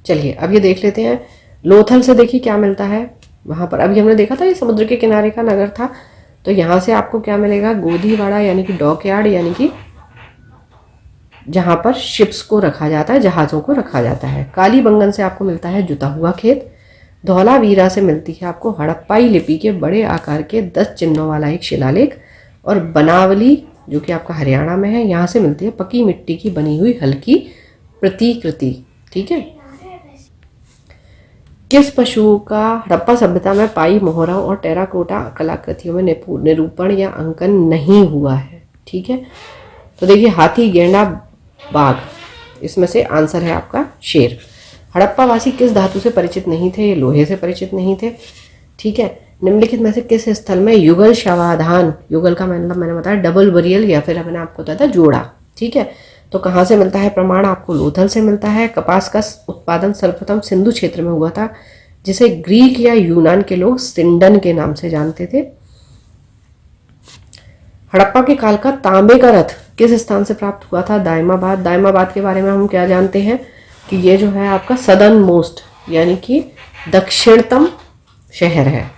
चलिए अब ये देख लेते हैं लोथल से। देखिए क्या मिलता है वहाँ पर। अभी हमने देखा था ये समुद्र के किनारे का नगर था, तो यहाँ से आपको क्या मिलेगा? गोदीवाड़ा यानी कि डॉकयार्ड, यानी कि जहाँ पर शिप्स को रखा जाता है, जहाज़ों को रखा जाता है। कालीबंगन से आपको मिलता है जुता हुआ खेत। धौलावीरा से मिलती है आपको हड़प्पाई लिपि के बड़े आकार के 10 चिन्हों वाला एक शिलालेख। और बनावली जो कि आपका हरियाणा में है, यहाँ से मिलती है पकी मिट्टी की बनी हुई हल्की प्रतिकृति। ठीक है। किस पशु का हड़प्पा सभ्यता में पाई मोहरों और टेराकोटा कलाकृतियों में निरूपण या अंकन नहीं हुआ है? ठीक है। तो देखिए हाथी, गेंडा, बाघ, इसमें से आंसर है आपका शेर। हड़प्पा वासी किस धातु से परिचित नहीं थे? ये लोहे से परिचित नहीं थे। ठीक है। निम्नलिखित में से किस स्थल में युगल शवाधान, युगल का मतलब मैंने बताया डबल बरियल या फिर मैंने आपको बताया था जोड़ा। ठीक है। तो कहाँ से मिलता है प्रमाण? आपको लोथल से मिलता है। कपास का उत्पादन सर्वप्रथम सिंधु क्षेत्र में हुआ था, जिसे ग्रीक या यूनान के लोग सिंडन के नाम से जानते थे। हड़प्पा के काल का तांबे का रथ किस स्थान से प्राप्त हुआ था? दायमाबाद। दायमाबाद के बारे में हम क्या जानते हैं कि ये जो है आपका सदर्न मोस्ट यानी कि दक्षिणतम शहर है।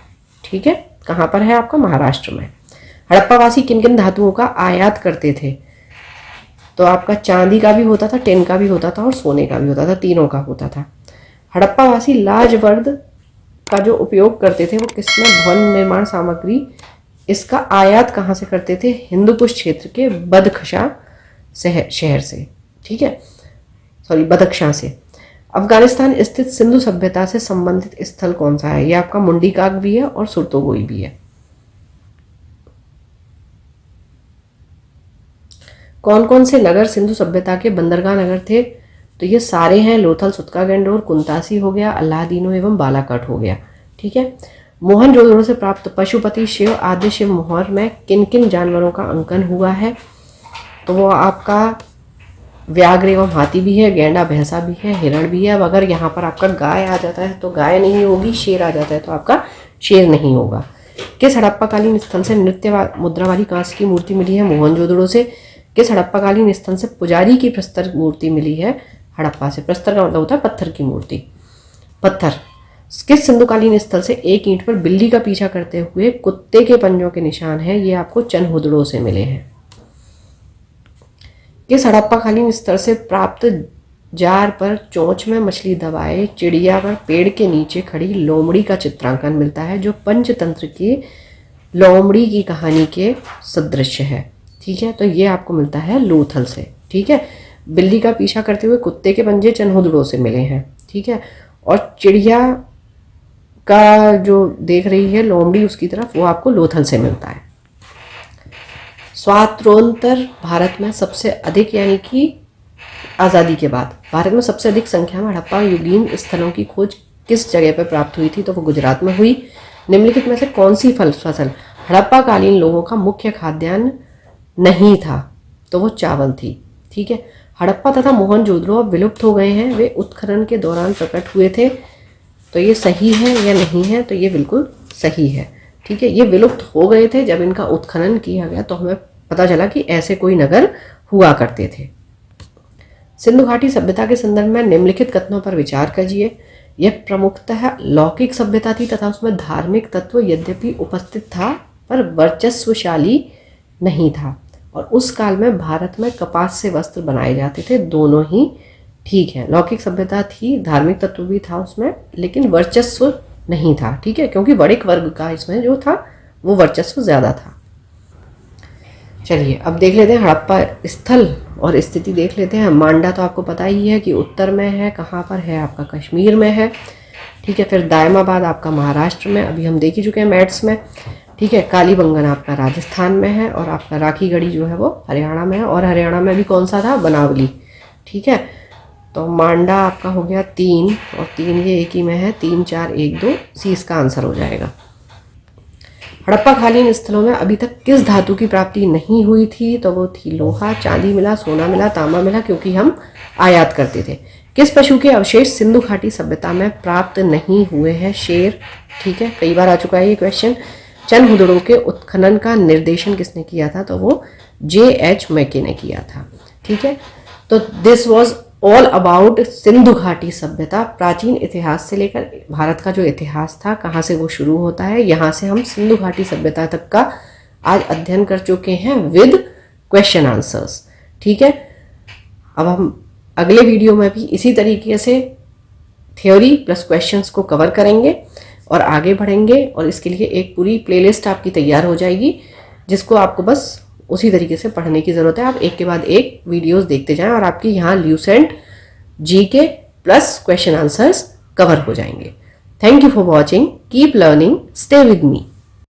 ठीक है। कहाँ पर है? आपका महाराष्ट्र में। हड़प्पावासी किन किन धातुओं का आयात करते थे? तो आपका चांदी का भी होता था, टिन का भी होता था और सोने का भी होता था, तीनों का होता था। हड़प्पावासी लाजवर्द का जो उपयोग करते थे वो किसमें? भवन निर्माण सामग्री। इसका आयात कहाँ से करते थे? हिंदुकुश क्षेत्र के बदख्शां शहर से। ठीक है। सॉरी, बदख्शां से। अफगानिस्तान स्थित सिंधु सभ्यता से संबंधित स्थल कौन सा है? ये आपका मुंडीकाग भी है और सुरतोगोई भी है। कौन कौन से नगर सिंधु सभ्यता के बंदरगाह नगर थे? तो ये सारे हैं। लोथल, सुतका गंडोर, कुंतासी हो गया, अल्लादीनो एवं बालाकट हो गया। ठीक है। मोहनजोदड़ो से प्राप्त पशुपति शिव आदि शिव मोहर में किन किन जानवरों का अंकन हुआ है? तो वो आपका व्याघ्र एवं हाथी भी है, गेंडा भैंसा भी है, हिरण भी है। अब अगर यहाँ पर आपका गाय आ जाता है तो गाय नहीं होगी, शेर आ जाता है तो आपका शेर नहीं होगा। किस हड़प्पाकालीन स्थल से नृत्य मुद्रा वाली कांस्य की मूर्ति मिली है? मोहनजोदड़ो से। किस हड़प्पाकालीन स्थल से पुजारी की प्रस्तर मूर्ति मिली है? हड़प्पा से। प्रस्तर का मतलब होता है पत्थर की मूर्ति, पत्थर। किस सिंधुकालीन स्थल से एक ईंट पर बिल्ली का पीछा करते हुए कुत्ते के पंजों के निशान हैं? ये आपको चनहुदड़ो से मिले हैं। किस हड़प्पाकालीन स्थल से प्राप्त जार पर चोंच में मछली दबाए चिड़िया पर पेड़ के नीचे खड़ी लोमड़ी का चित्रांकन मिलता है, जो पंचतंत्र की लोमड़ी की कहानी के सदृश है? ठीक है। तो ये आपको मिलता है लोथल से। ठीक है। बिल्ली का पीछा करते हुए कुत्ते के पंजे चनहुदड़ो से मिले हैं। ठीक है। और चिड़िया का जो देख रही है लोमड़ी उसकी तरफ, वो आपको लोथल से मिलता है। स्वातंत्रोत्तर भारत में सबसे अधिक, यानी कि आज़ादी के बाद भारत में सबसे अधिक संख्या में हड़प्पा युगीन स्थलों की खोज किस जगह पर प्राप्त हुई थी? तो वो गुजरात में हुई। निम्नलिखित में से कौन सी फसल हड़प्पा कालीन लोगों का मुख्य खाद्यान्न नहीं था? तो वो चावल थी। ठीक है। हड़प्पा तथा मोहनजोदड़ो अब विलुप्त हो गए हैं, वे उत्खनन के दौरान प्रकट हुए थे। तो ये सही है या नहीं है? तो ये बिल्कुल सही है। ठीक है। ये विलुप्त हो गए थे जब इनका उत्खनन किया गया, तो हमें पता चला कि ऐसे कोई नगर हुआ करते थे। सिंधु घाटी सभ्यता के संदर्भ में निम्नलिखित कथनों पर विचार कीजिए। यह प्रमुखतः लौकिक सभ्यता थी तथा उसमें धार्मिक तत्व यद्यपि उपस्थित था पर वर्चस्वशाली नहीं था, और उस काल में भारत में कपास से वस्त्र बनाए जाते थे। दोनों ही ठीक है। लौकिक सभ्यता थी, धार्मिक तत्व भी था उसमें, लेकिन वर्चस्व नहीं था। ठीक है, क्योंकि बड़े वर्ग का इसमें जो था वो वर्चस्व ज़्यादा था। चलिए अब देख लेते हैं हड़प्पा स्थल और स्थिति देख लेते हैं। मांडा तो आपको पता ही है कि उत्तर में है, कहाँ पर है? आपका कश्मीर में है। ठीक है। फिर दायमाबाद आपका महाराष्ट्र में, अभी हम देख ही चुके हैं मैट्स में। ठीक है। कालीबंगन आपका राजस्थान में है, और आपका राखीगढ़ी जो है वो हरियाणा में है। और हरियाणा में भी कौन सा था? बनावली। ठीक है। तो मांडा आपका हो गया 3, और 3 ये एक ही में है, 3 4 1 2 सी इसका आंसर हो जाएगा। हड़प्पा कालीन स्थलों में अभी तक किस धातु की प्राप्ति नहीं हुई थी? तो वो थी लोहा। चांदी मिला, सोना मिला, तांबा मिला, क्योंकि हम आयात करते थे। किस पशु के अवशेष सिंधु घाटी सभ्यता में प्राप्त नहीं हुए हैं? शेर। ठीक है, कई बार आ चुका है ये क्वेश्चन। चनहुदड़ों के उत्खनन का निर्देशन किसने किया था? तो वो J.H. मैके ने किया था। ठीक है। तो this was all about Sindhu घाटी सभ्यता। प्राचीन इतिहास से लेकर भारत का जो इतिहास था, कहाँ से वो शुरू होता है, यहाँ से हम सिंधु घाटी सभ्यता तक का आज अध्ययन कर चुके हैं विद क्वेश्चन आंसर्स। ठीक है। अब हम अगले वीडियो में भी इसी तरीके से थ्योरी प्लस क्वेश्चंस को कवर करेंगे और आगे बढ़ेंगे, और इसके लिए एक पूरी प्लेलिस्ट आपकी तैयार हो जाएगी, जिसको आपको बस उसी तरीके से पढ़ने की ज़रूरत है। आप एक के बाद एक वीडियोस देखते जाएं और आपकी यहाँ Lucent GK plus question answers cover हो जाएंगे। Thank you for watching. Keep learning, stay with me.